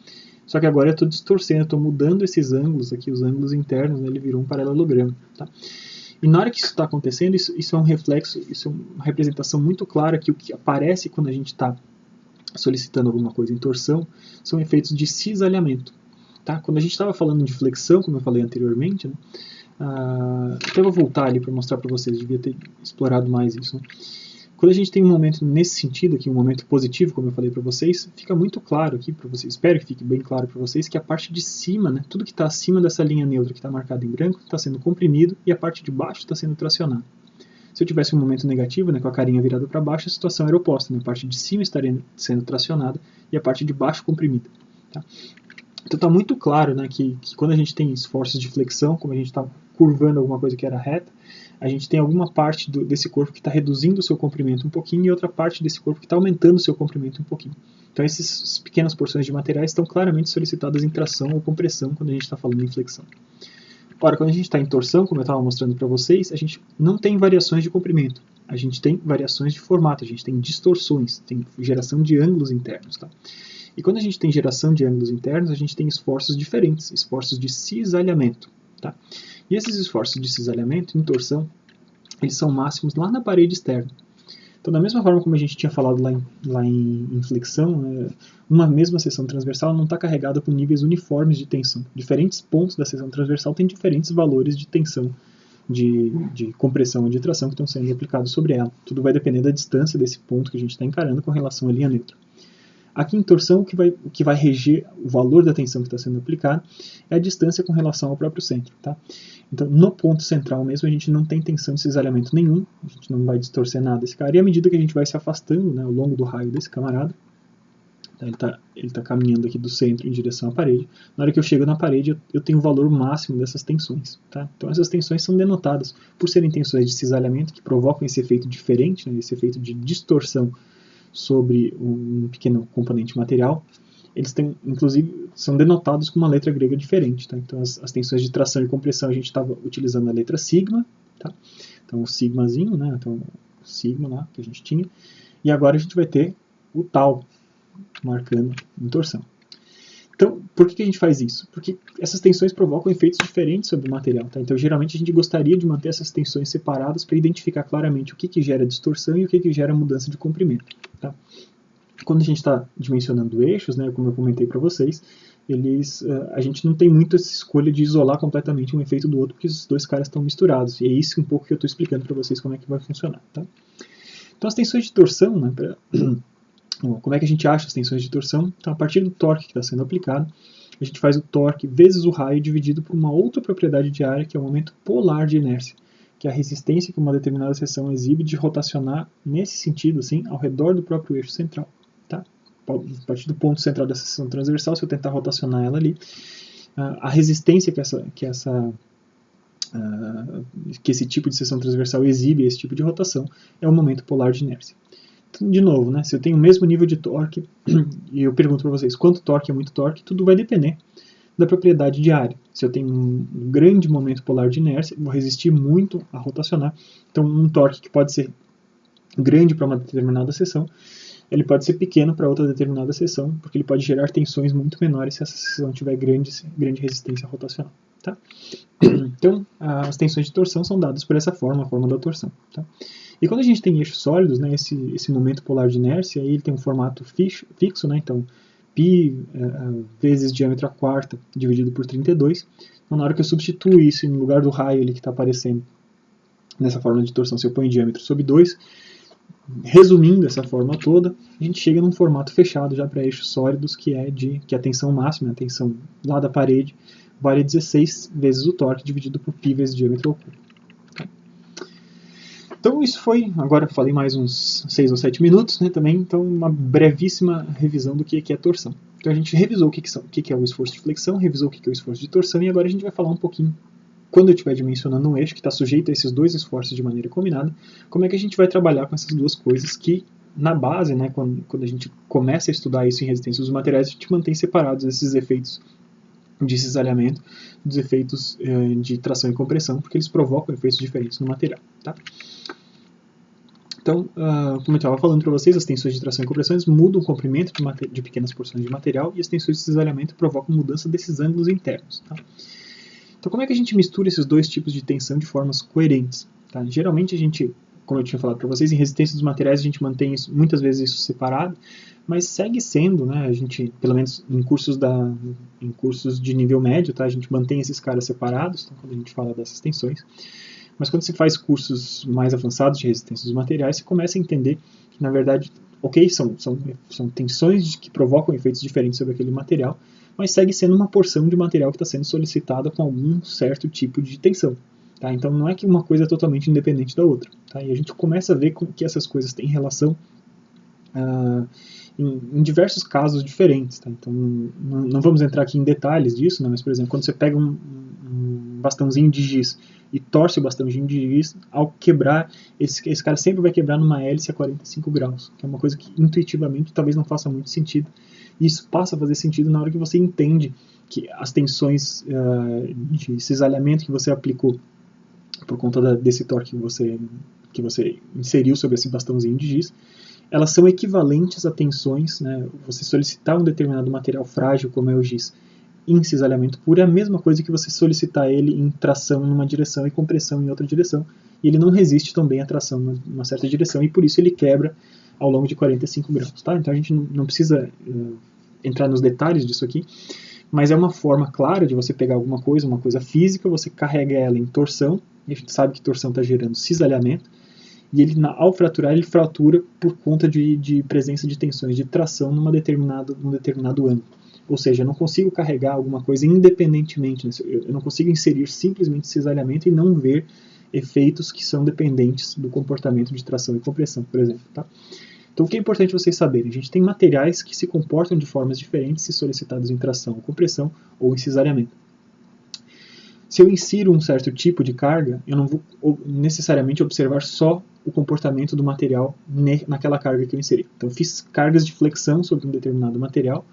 Speaker 1: Só que agora eu estou distorcendo, eu estou mudando esses ângulos aqui, os ângulos internos, né? Ele virou um paralelogramo. Tá? E na hora que isso está acontecendo, isso é um reflexo, isso é uma representação muito clara que o que aparece quando a gente está solicitando alguma coisa em torção, são efeitos de cisalhamento. Tá? Quando a gente estava falando de flexão, como eu falei anteriormente, né, até vou voltar ali para mostrar para vocês, devia ter explorado mais isso. Né? Quando a gente tem um momento nesse sentido, aqui, um momento positivo, como eu falei para vocês, fica muito claro aqui para vocês, espero que fique bem claro para vocês, que a parte de cima, né, tudo que está acima dessa linha neutra que está marcada em branco, está sendo comprimido e a parte de baixo está sendo tracionada. Se eu tivesse um momento negativo, né, com a carinha virada para baixo, a situação era oposta. Né? A parte de cima estaria sendo tracionada e a parte de baixo comprimida. Tá? Então está muito claro, né, que quando a gente tem esforços de flexão, como a gente está curvando alguma coisa que era reta, a gente tem alguma parte desse corpo que está reduzindo o seu comprimento um pouquinho e outra parte desse corpo que está aumentando o seu comprimento um pouquinho. Então essas pequenas porções de materiais estão claramente solicitadas em tração ou compressão quando a gente está falando em flexão. Ora, quando a gente está em torção, como eu estava mostrando para vocês, a gente não tem variações de comprimento. A gente tem variações de formato, a gente tem distorções, tem geração de ângulos internos. Tá? E quando a gente tem geração de ângulos internos, a gente tem esforços diferentes, esforços de cisalhamento. Tá? E esses esforços de cisalhamento, em torção, eles são máximos lá na parede externa. Então, da mesma forma como a gente tinha falado lá em flexão, uma mesma seção transversal não está carregada por níveis uniformes de tensão. Diferentes pontos da seção transversal têm diferentes valores de tensão, de compressão ou de tração que estão sendo aplicados sobre ela. Tudo vai depender da distância desse ponto que a gente está encarando com relação à linha neutra. Aqui em torção, o que vai reger o valor da tensão que está sendo aplicada é a distância com relação ao próprio centro. Tá? Então, no ponto central mesmo, a gente não tem tensão de cisalhamento nenhum, a gente não vai distorcer nada desse cara, e à medida que a gente vai se afastando, né, ao longo do raio desse camarada, tá, ele tá caminhando aqui do centro em direção à parede, na hora que eu chego na parede, eu tenho o valor máximo dessas tensões. Tá? Então, essas tensões são denotadas por serem tensões de cisalhamento, que provocam esse efeito diferente, né, esse efeito de distorção sobre um pequeno componente material. Eles têm, inclusive, são denotados com uma letra grega diferente. Tá? Então, as tensões de tração e compressão, a gente estava utilizando a letra sigma, tá? Então o sigmazinho, né? Então o sigma lá que a gente tinha, e agora a gente vai ter o tal marcando em torção. Então, por que a gente faz isso? Porque essas tensões provocam efeitos diferentes sobre o material. Tá? Então, geralmente, a gente gostaria de manter essas tensões separadas para identificar claramente o que gera distorção e o que gera mudança de comprimento. Tá? Quando a gente está dimensionando eixos, né, como eu comentei para vocês, a gente não tem muito essa escolha de isolar completamente um efeito do outro, porque os dois caras estão misturados. E é isso um pouco que eu estou explicando para vocês como é que vai funcionar. Tá? Então, as tensões de torção, né, como é que a gente acha as tensões de torção? Então, a partir do torque que está sendo aplicado, a gente faz o torque vezes o raio dividido por uma outra propriedade de área, que é o momento polar de inércia, que é a resistência que uma determinada seção exibe de rotacionar nesse sentido, assim, ao redor do próprio eixo central. Tá? A partir do ponto central dessa seção transversal, se eu tentar rotacionar ela ali, a resistência que esse tipo de seção transversal exibe, esse tipo de rotação, é o momento polar de inércia. De novo, né, se eu tenho o mesmo nível de torque, e eu pergunto para vocês quanto torque é muito torque, tudo vai depender da propriedade de área. Se eu tenho um grande momento polar de inércia, eu vou resistir muito a rotacionar. Então, um torque que pode ser grande para uma determinada seção, ele pode ser pequeno para outra determinada seção, porque ele pode gerar tensões muito menores se essa seção tiver grande resistência rotacional. Tá? Então, as tensões de torção são dadas por essa forma, a forma da torção. Tá? E quando a gente tem eixos sólidos, né, esse momento polar de inércia, aí ele tem um formato fixo, né, então π vezes diâmetro a quarta dividido por 32. Então, na hora que eu substituo isso no lugar do raio ali que está aparecendo nessa forma de torção, se eu ponho diâmetro sobre 2, resumindo essa forma toda, a gente chega num formato fechado já para eixos sólidos, que a tensão máxima, a tensão lá da parede, vale 16 vezes o torque dividido por π vezes diâmetro ao cubo. Então isso foi, agora eu falei mais uns 6 ou 7 minutos, né, também, então uma brevíssima revisão do que é torção. Então a gente revisou o que é o esforço de flexão, revisou o que é o esforço de torção, e agora a gente vai falar um pouquinho, quando eu estiver dimensionando um eixo que está sujeito a esses dois esforços de maneira combinada, como é que a gente vai trabalhar com essas duas coisas que, na base, né, quando a gente começa a estudar isso em resistência dos materiais, a gente mantém separados esses efeitos de cisalhamento dos efeitos de tração e compressão, porque eles provocam efeitos diferentes no material. Tá? Então, como eu estava falando para vocês, as tensões de tração e compressão mudam o comprimento de pequenas porções de material, e as tensões de cisalhamento provocam mudança desses ângulos internos. Tá? Então, como é que a gente mistura esses dois tipos de tensão de formas coerentes? Tá? Geralmente, a gente, como eu tinha falado para vocês, em resistência dos materiais a gente mantém isso, muitas vezes isso separado, mas segue sendo, né, a gente, pelo menos em cursos de nível médio, tá, a gente mantém esses caras separados, tá, quando a gente fala dessas tensões. Mas quando você faz cursos mais avançados de resistência dos materiais, você começa a entender que, na verdade, ok, são tensões que provocam efeitos diferentes sobre aquele material, mas segue sendo uma porção de material que está sendo solicitada com algum certo tipo de tensão. Tá? Então não é que uma coisa é totalmente independente da outra. Tá? E a gente começa a ver que essas coisas têm relação em diversos casos diferentes. Tá? Então não vamos entrar aqui em detalhes disso, né? Mas, por exemplo, quando você pega um bastãozinho de giz e torce o bastãozinho de giz, ao quebrar, esse cara sempre vai quebrar numa hélice a 45 graus, que é uma coisa que intuitivamente talvez não faça muito sentido. E isso passa a fazer sentido na hora que você entende que as tensões de cisalhamento que você aplicou por conta desse torque que você inseriu sobre esse bastãozinho de giz, elas são equivalentes a tensões, né, você solicitar um determinado material frágil como é o giz, em cisalhamento puro é a mesma coisa que você solicitar ele em tração numa direção e compressão em outra direção, e ele não resiste tão bem à tração numa certa direção, e por isso ele quebra ao longo de 45 graus. Tá? Então a gente não precisa entrar nos detalhes disso aqui, mas é uma forma clara de você pegar alguma coisa, uma coisa física, você carrega ela em torção, e a gente sabe que torção está gerando cisalhamento, e ele, ao fraturar, ele fratura por conta de presença de tensões de tração num determinado ângulo. Ou seja, eu não consigo carregar alguma coisa independentemente, eu não consigo inserir simplesmente cisalhamento e não ver efeitos que são dependentes do comportamento de tração e compressão, por exemplo. Tá? Então, o que é importante vocês saberem? A gente tem materiais que se comportam de formas diferentes se solicitados em tração ou compressão ou em cisalhamento. Se eu insiro um certo tipo de carga, eu não vou necessariamente observar só o comportamento do material naquela carga que eu inseri. Então, eu fiz cargas de flexão sobre um determinado material.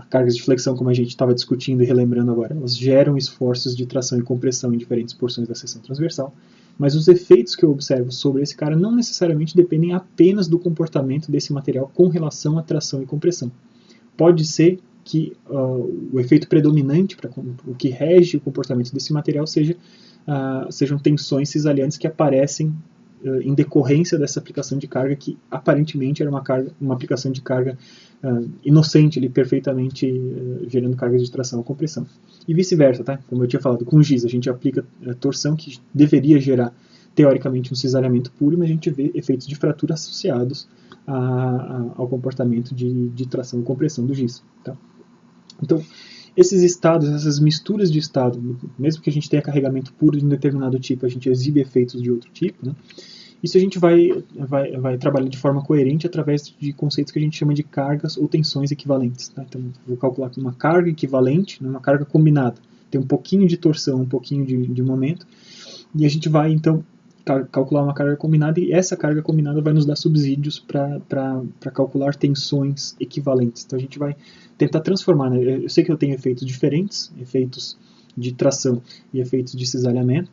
Speaker 1: Cargas de flexão, como a gente estava discutindo e relembrando agora, elas geram esforços de tração e compressão em diferentes porções da seção transversal, mas os efeitos que eu observo sobre esse cara não necessariamente dependem apenas do comportamento desse material com relação à tração e compressão. Pode ser que o efeito predominante, o que rege o comportamento desse material, sejam tensões cisaliantes que aparecem em decorrência dessa aplicação de carga, que aparentemente era uma aplicação de carga inocente, ali, perfeitamente gerando cargas de tração ou compressão. E vice-versa, tá? Como eu tinha falado, com giz a gente aplica torção que deveria gerar, teoricamente, um cisalhamento puro, mas a gente vê efeitos de fratura associados ao comportamento de tração e compressão do giz. Tá? Então, esses estados, essas misturas de estado, mesmo que a gente tenha carregamento puro de um determinado tipo, a gente exibe efeitos de outro tipo, né? Isso a gente vai trabalhar de forma coerente através de conceitos que a gente chama de cargas ou tensões equivalentes. Tá? Então, vou calcular uma carga equivalente, uma carga combinada. Tem um pouquinho de torção, um pouquinho de momento, e a gente vai, então, calcular uma carga combinada, e essa carga combinada vai nos dar subsídios para calcular tensões equivalentes. Então, a gente vai tentar transformar, né? Eu sei que eu tenho efeitos diferentes, efeitos de tração e efeitos de cisalhamento,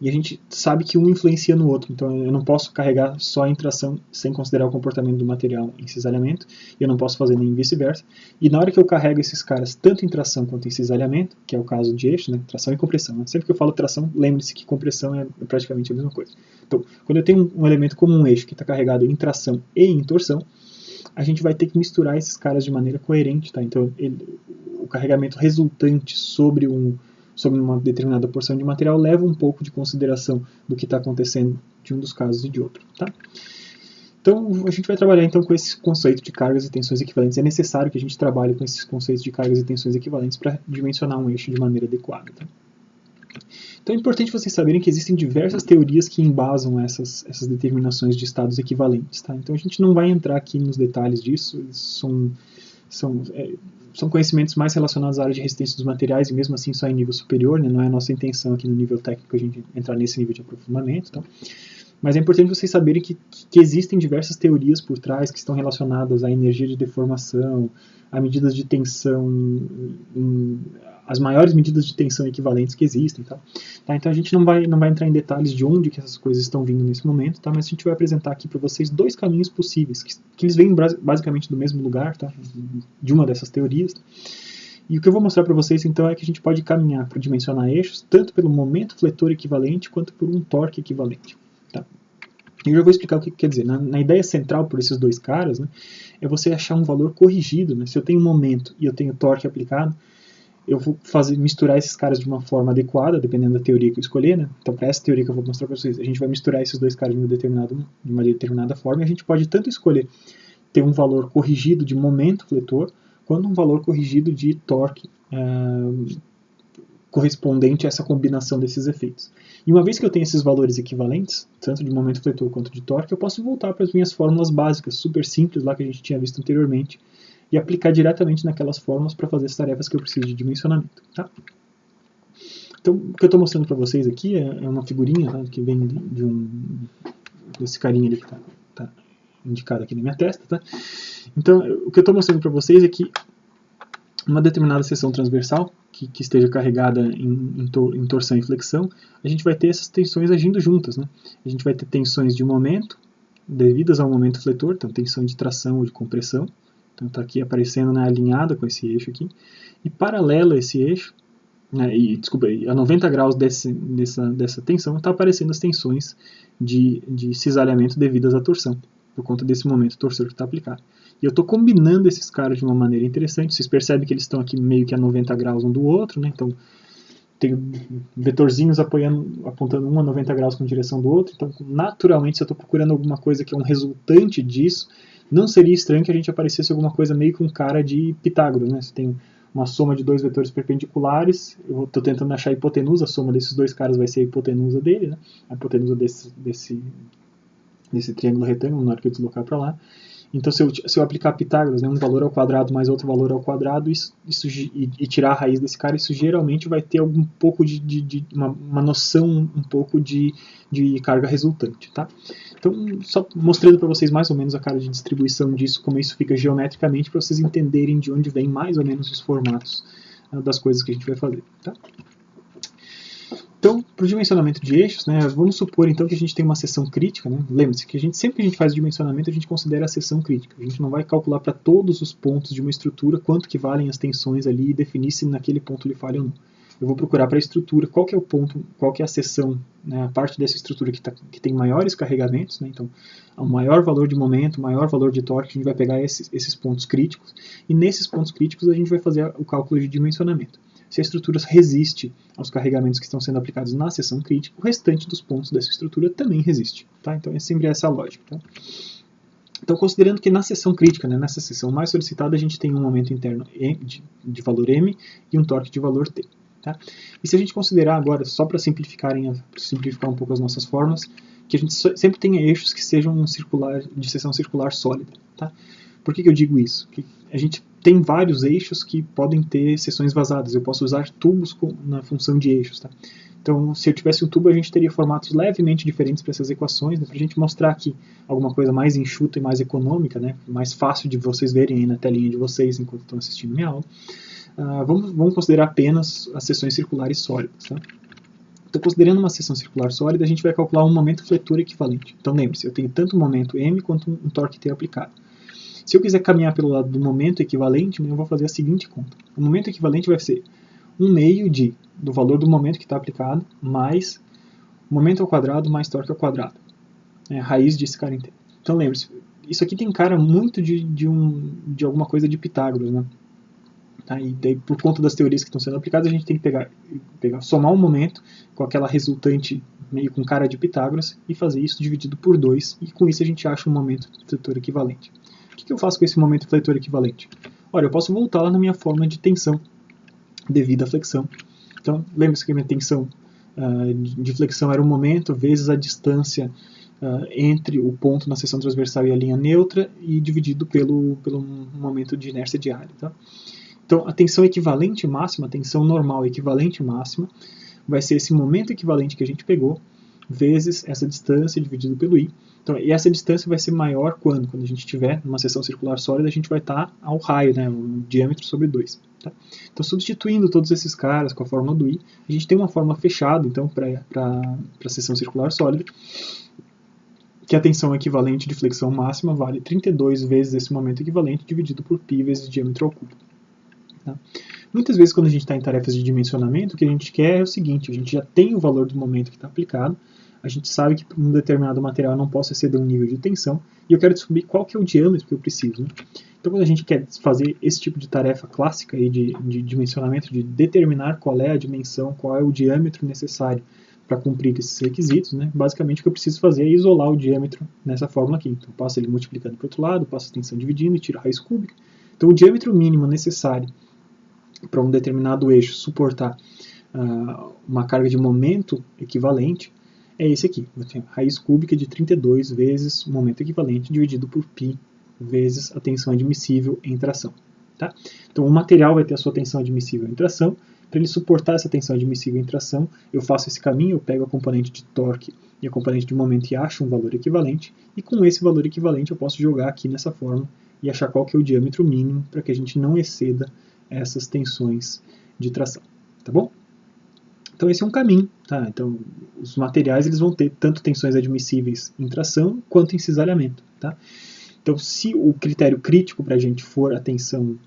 Speaker 1: e a gente sabe que um influencia no outro, então eu não posso carregar só em tração sem considerar o comportamento do material em cisalhamento, e eu não posso fazer nem vice-versa. E na hora que eu carrego esses caras tanto em tração quanto em cisalhamento, que é o caso de eixo, né, tração e compressão, né? Sempre que eu falo tração, lembre-se que compressão é praticamente a mesma coisa. Então, quando eu tenho um elemento como um eixo que está carregado em tração e em torção, a gente vai ter que misturar esses caras de maneira coerente. Tá? Então, o carregamento resultante sobre uma determinada porção de material leva um pouco de consideração do que está acontecendo de um dos casos e de outro. Tá? Então, a gente vai trabalhar então com esse conceito de cargas e tensões equivalentes. É necessário que a gente trabalhe com esses conceitos de cargas e tensões equivalentes para dimensionar um eixo de maneira adequada. Tá? Então é importante vocês saberem que existem diversas teorias que embasam essas determinações de estados equivalentes. Tá? Então a gente não vai entrar aqui nos detalhes disso, são conhecimentos mais relacionados à área de resistência dos materiais, e mesmo assim só em nível superior, né? Não é a nossa intenção aqui no nível técnico a gente entrar nesse nível de aprofundamento. Tá? Mas é importante vocês saberem que existem diversas teorias por trás que estão relacionadas à energia de deformação, a medidas de tensão, as maiores medidas de tensão equivalentes que existem. Tá? Então a gente não vai entrar em detalhes de onde que essas coisas estão vindo nesse momento, tá? Mas a gente vai apresentar aqui para vocês dois caminhos possíveis, que eles vêm basicamente do mesmo lugar, tá? De uma dessas teorias. E o que eu vou mostrar para vocês então é que a gente pode caminhar para dimensionar eixos, tanto pelo momento fletor equivalente, quanto por um torque equivalente. Tá? Eu já vou explicar o que quer dizer. Na ideia central por esses dois caras, né, é você achar um valor corrigido. Né? Se eu tenho momento e eu tenho torque aplicado, eu vou misturar esses caras de uma forma adequada, dependendo da teoria que eu escolher. Né? Então, para essa teoria que eu vou mostrar para vocês, a gente vai misturar esses dois caras de uma determinada forma, e a gente pode tanto escolher ter um valor corrigido de momento fletor, quanto um valor corrigido de torque correspondente a essa combinação desses efeitos. E uma vez que eu tenho esses valores equivalentes, tanto de momento fletor quanto de torque, eu posso voltar para as minhas fórmulas básicas, super simples, lá que a gente tinha visto anteriormente, e aplicar diretamente naquelas fórmulas para fazer as tarefas que eu preciso de dimensionamento. Tá? Então, o que eu estou mostrando para vocês aqui é uma figurinha, tá, que vem desse carinha ali que está indicado aqui na minha testa. Tá? Então, o que eu estou mostrando para vocês é que uma determinada seção transversal, que esteja carregada em torção e flexão, a gente vai ter essas tensões agindo juntas. Né? A gente vai ter tensões de momento, devidas ao momento fletor, então tensão de tração ou de compressão, Então está aqui aparecendo, né, alinhada com esse eixo aqui. E paralelo a esse eixo, né, desculpa, a 90 graus dessa tensão, está aparecendo as tensões de cisalhamento devidas à torção, por conta desse momento torsor que está aplicado. E eu estou combinando esses caras de uma maneira interessante. Vocês percebem que eles estão aqui meio que a 90 graus um do outro, né? Então tem vetorzinhos apontando um a 90 graus com direção do outro. Então, naturalmente, se eu estou procurando alguma coisa que é um resultante disso, não seria estranho que a gente aparecesse alguma coisa meio com cara de Pitágoras, né? Você tem uma soma de dois vetores perpendiculares, eu estou tentando achar a hipotenusa, a soma desses dois caras vai ser a hipotenusa dele, né? A hipotenusa desse triângulo retângulo, na hora que eu deslocar para lá. Então, se eu aplicar Pitágoras, né, um valor ao quadrado mais outro valor ao quadrado, e tirar a raiz desse cara, isso geralmente vai ter algum pouco uma noção um pouco de carga resultante, tá? Então, só mostrando para vocês mais ou menos a cara de distribuição disso, como isso fica geometricamente, para vocês entenderem de onde vem mais ou menos os formatos das coisas que a gente vai fazer, tá? Então, para o dimensionamento de eixos, né, vamos supor então que a gente tem uma seção crítica, né? Lembre-se que sempre que a gente faz dimensionamento, a gente considera a seção crítica. A gente não vai calcular para todos os pontos de uma estrutura quanto que valem as tensões ali e definir se naquele ponto ele falha ou não. Eu vou procurar para a estrutura qual que é o ponto, qual que é a seção, né, a parte dessa estrutura que tem maiores carregamentos, né? Então, o maior valor de momento, maior valor de torque, a gente vai pegar esses pontos críticos, e nesses pontos críticos a gente vai fazer o cálculo de dimensionamento. Se a estrutura resiste aos carregamentos que estão sendo aplicados na seção crítica, o restante dos pontos dessa estrutura também resiste. Tá? Então é sempre essa a lógica. Tá? Então, considerando que na seção crítica, né, nessa seção mais solicitada, a gente tem um momento interno de valor m e um torque de valor t. Tá? E se a gente considerar agora, só para simplificar um pouco as nossas formas, que a gente sempre tenha eixos que sejam de seção circular sólida. Tá? Por que eu digo isso? Que a gente tem vários eixos que podem ter seções vazadas. Eu posso usar tubos na função de eixos. Tá? Então, se eu tivesse um tubo, a gente teria formatos levemente diferentes para essas equações, né, para a gente mostrar aqui alguma coisa mais enxuta e mais econômica, né, mais fácil de vocês verem aí na telinha de vocês enquanto estão assistindo minha aula. Vamos considerar apenas as seções circulares sólidas. Tá? Então, considerando uma seção circular sólida, a gente vai calcular um momento fletor equivalente. Então, lembre-se, eu tenho tanto momento m quanto um torque t aplicado. Se eu quiser caminhar pelo lado do momento equivalente, eu vou fazer a seguinte conta. O momento equivalente vai ser 1/2 do valor do momento que está aplicado, mais momento ao quadrado, mais torque ao quadrado. É a raiz desse cara inteiro. Então lembre-se, isso aqui tem cara muito de alguma coisa de Pitágoras, né? Tá? E daí, por conta das teorias que estão sendo aplicadas, a gente tem que somar um momento com aquela resultante meio com cara de Pitágoras e fazer isso dividido por 2, e com isso a gente acha um momento fletor equivalente. O que eu faço com esse momento fletor equivalente? Olha, eu posso voltar lá na minha fórmula de tensão devido à flexão. Então, lembre-se que a minha tensão de flexão era o momento vezes a distância entre o ponto na seção transversal e a linha neutra, e dividido pelo momento de inércia diária. Tá? Então, a tensão equivalente máxima, a tensão normal equivalente máxima, vai ser esse momento equivalente que a gente pegou, vezes essa distância dividido pelo i. Então, e essa distância vai ser maior quando a gente estiver numa seção circular sólida, a gente vai estar ao raio, né, o diâmetro sobre 2. Tá? Então, substituindo todos esses caras com a fórmula do i, a gente tem uma fórmula fechada, então, para a seção circular sólida, que a tensão equivalente de flexão máxima vale 32 vezes esse momento equivalente dividido por π vezes diâmetro ao cubo. Tá? Muitas vezes, quando a gente está em tarefas de dimensionamento, o que a gente quer é o seguinte: a gente já tem o valor do momento que está aplicado, a gente sabe que um determinado material não possa exceder um nível de tensão, e eu quero descobrir qual que é o diâmetro que eu preciso. Né? Então, quando a gente quer fazer esse tipo de tarefa clássica aí de dimensionamento, de determinar qual é a dimensão, qual é o diâmetro necessário para cumprir esses requisitos, né? Basicamente o que eu preciso fazer é isolar o diâmetro nessa fórmula aqui. Então, eu passo ele multiplicando para o outro lado, passo a tensão dividindo e tiro a raiz cúbica. Então, o diâmetro mínimo necessário para um determinado eixo suportar uma carga de momento equivalente é esse aqui. Eu tenho raiz cúbica de 32 vezes o momento equivalente dividido por π vezes a tensão admissível em tração. Tá? Então, o material vai ter a sua tensão admissível em tração. Para ele suportar essa tensão admissível em tração, eu faço esse caminho, eu pego a componente de torque e a componente de momento e acho um valor equivalente, e com esse valor equivalente eu posso jogar aqui nessa fórmula e achar qual que é o diâmetro mínimo para que a gente não exceda essas tensões de tração. Tá bom? Então esse é um caminho. Tá? Então, os materiais eles vão ter tanto tensões admissíveis em tração quanto em cisalhamento. Tá? Então, se o critério crítico para a gente for a tensão,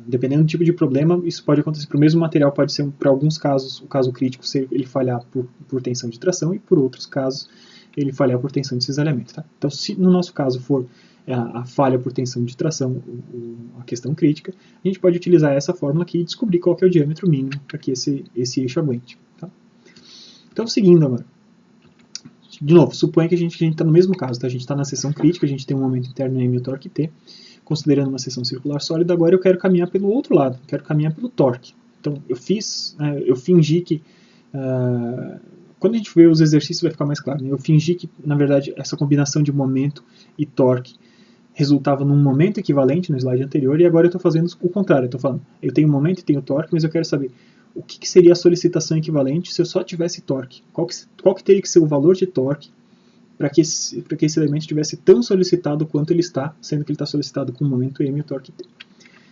Speaker 1: dependendo do tipo de problema, isso pode acontecer. Para o mesmo material, pode ser, para alguns casos, o caso crítico ser ele falhar por tensão de tração, e por outros casos, ele falhar por tensão de cisalhamento. Tá? Então, se no nosso caso for a falha por tensão de tração, a questão crítica, a gente pode utilizar essa fórmula aqui e descobrir qual que é o diâmetro mínimo para que esse eixo aguente. Tá? Então, seguindo agora. De novo, suponha que a gente está no mesmo caso, tá? A gente está na seção crítica, a gente tem um momento interno M e o torque T, considerando uma seção circular sólida, agora eu quero caminhar pelo outro lado, quero caminhar pelo torque. Então, eu fingi que, quando a gente vê os exercícios vai ficar mais claro, né? Eu fingi que, na verdade, essa combinação de momento e torque resultava num momento equivalente no slide anterior, e agora eu estou fazendo o contrário, eu estou falando, eu tenho momento e tenho torque, mas eu quero saber o que seria a solicitação equivalente se eu só tivesse torque? Qual que teria que ser o valor de torque para que esse elemento estivesse tão solicitado quanto ele está, sendo que ele está solicitado com o momento M e o torque T.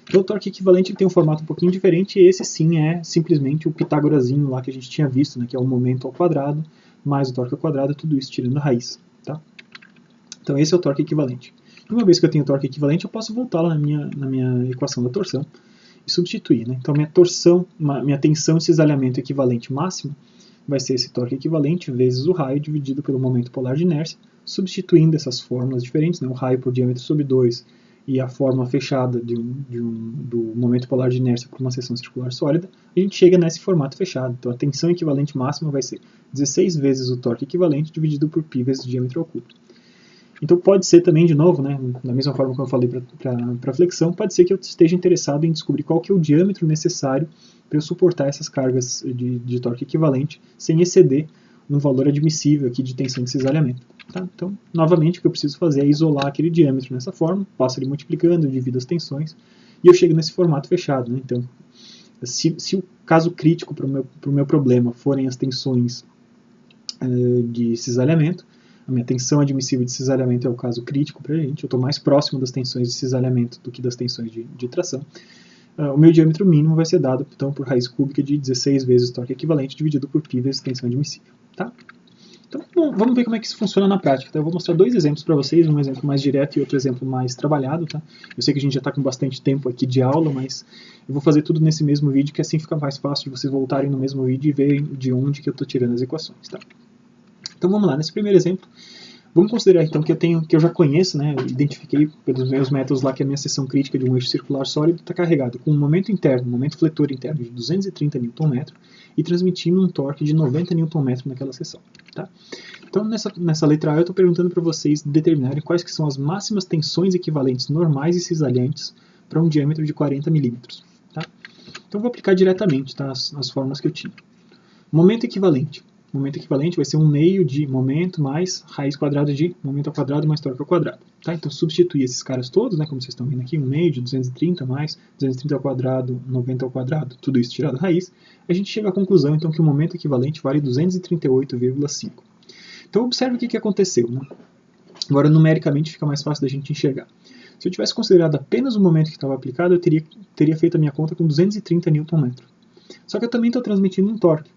Speaker 1: Então o torque equivalente tem um formato um pouquinho diferente, e esse sim é simplesmente o Pitágorazinho lá que a gente tinha visto, né, que é o momento ao quadrado, mais o torque ao quadrado, tudo isso tirando a raiz. Tá? Então esse é o torque equivalente. E uma vez que eu tenho o torque equivalente, eu posso voltar lá na minha equação da torção, e substituir. Né? Então, minha tensão de cisalhamento equivalente máxima vai ser esse torque equivalente vezes o raio dividido pelo momento polar de inércia, substituindo essas fórmulas diferentes, né? O raio por diâmetro sobre 2 e a fórmula fechada do momento polar de inércia por uma seção circular sólida, a gente chega nesse formato fechado. Então, a tensão equivalente máxima vai ser 16 vezes o torque equivalente dividido por π vezes o diâmetro ao cubo. Então pode ser também, de novo, né, da mesma forma que eu falei para flexão, pode ser que eu esteja interessado em descobrir qual que é o diâmetro necessário para eu suportar essas cargas de torque equivalente sem exceder um valor admissível aqui de tensão de cisalhamento. Tá? Então, novamente, o que eu preciso fazer é isolar aquele diâmetro nessa forma, passo ele multiplicando, divido as tensões, e eu chego nesse formato fechado. Né? Então, se o caso crítico para o meu problema forem as tensões de cisalhamento, a minha tensão admissível de cisalhamento é o caso crítico para a gente, eu estou mais próximo das tensões de cisalhamento do que das tensões de tração. O meu diâmetro mínimo vai ser dado, então, por raiz cúbica de 16 vezes o torque equivalente dividido por π vezes tensão admissível. Tá? Então, bom, vamos ver como é que isso funciona na prática. Tá? Eu vou mostrar dois exemplos para vocês, um exemplo mais direto e outro exemplo mais trabalhado. Tá? Eu sei que a gente já está com bastante tempo aqui de aula, mas eu vou fazer tudo nesse mesmo vídeo, que assim fica mais fácil de vocês voltarem no mesmo vídeo e verem de onde que eu estou tirando as equações. Tá? Então vamos lá, nesse primeiro exemplo, vamos considerar então que eu já conheço, né, eu identifiquei pelos meus métodos lá que a minha seção crítica de um eixo circular sólido está carregado com um momento interno, um momento fletor interno de 230 Nm e transmitindo um torque de 90 Nm naquela seção. Tá? Então nessa letra A eu estou perguntando para vocês determinarem quais que são as máximas tensões equivalentes normais e cisalhantes para um diâmetro de 40 mm. Tá? Então vou aplicar diretamente, tá, as fórmulas que eu tinha. Momento equivalente. Momento equivalente vai ser 1 meio de momento mais raiz quadrada de momento ao quadrado mais torque ao quadrado. Tá? Então, substituir esses caras todos, né, como vocês estão vendo aqui, 1 meio de 230 mais 230 ao quadrado, 90 ao quadrado, tudo isso tirado da raiz, a gente chega à conclusão, então, que o momento equivalente vale 238,5. Então, observe o que aconteceu. Né? Agora, numericamente, fica mais fácil da gente enxergar. Se eu tivesse considerado apenas o momento que estava aplicado, eu teria feito a minha conta com 230 Nm. Só que eu também estou transmitindo um torque.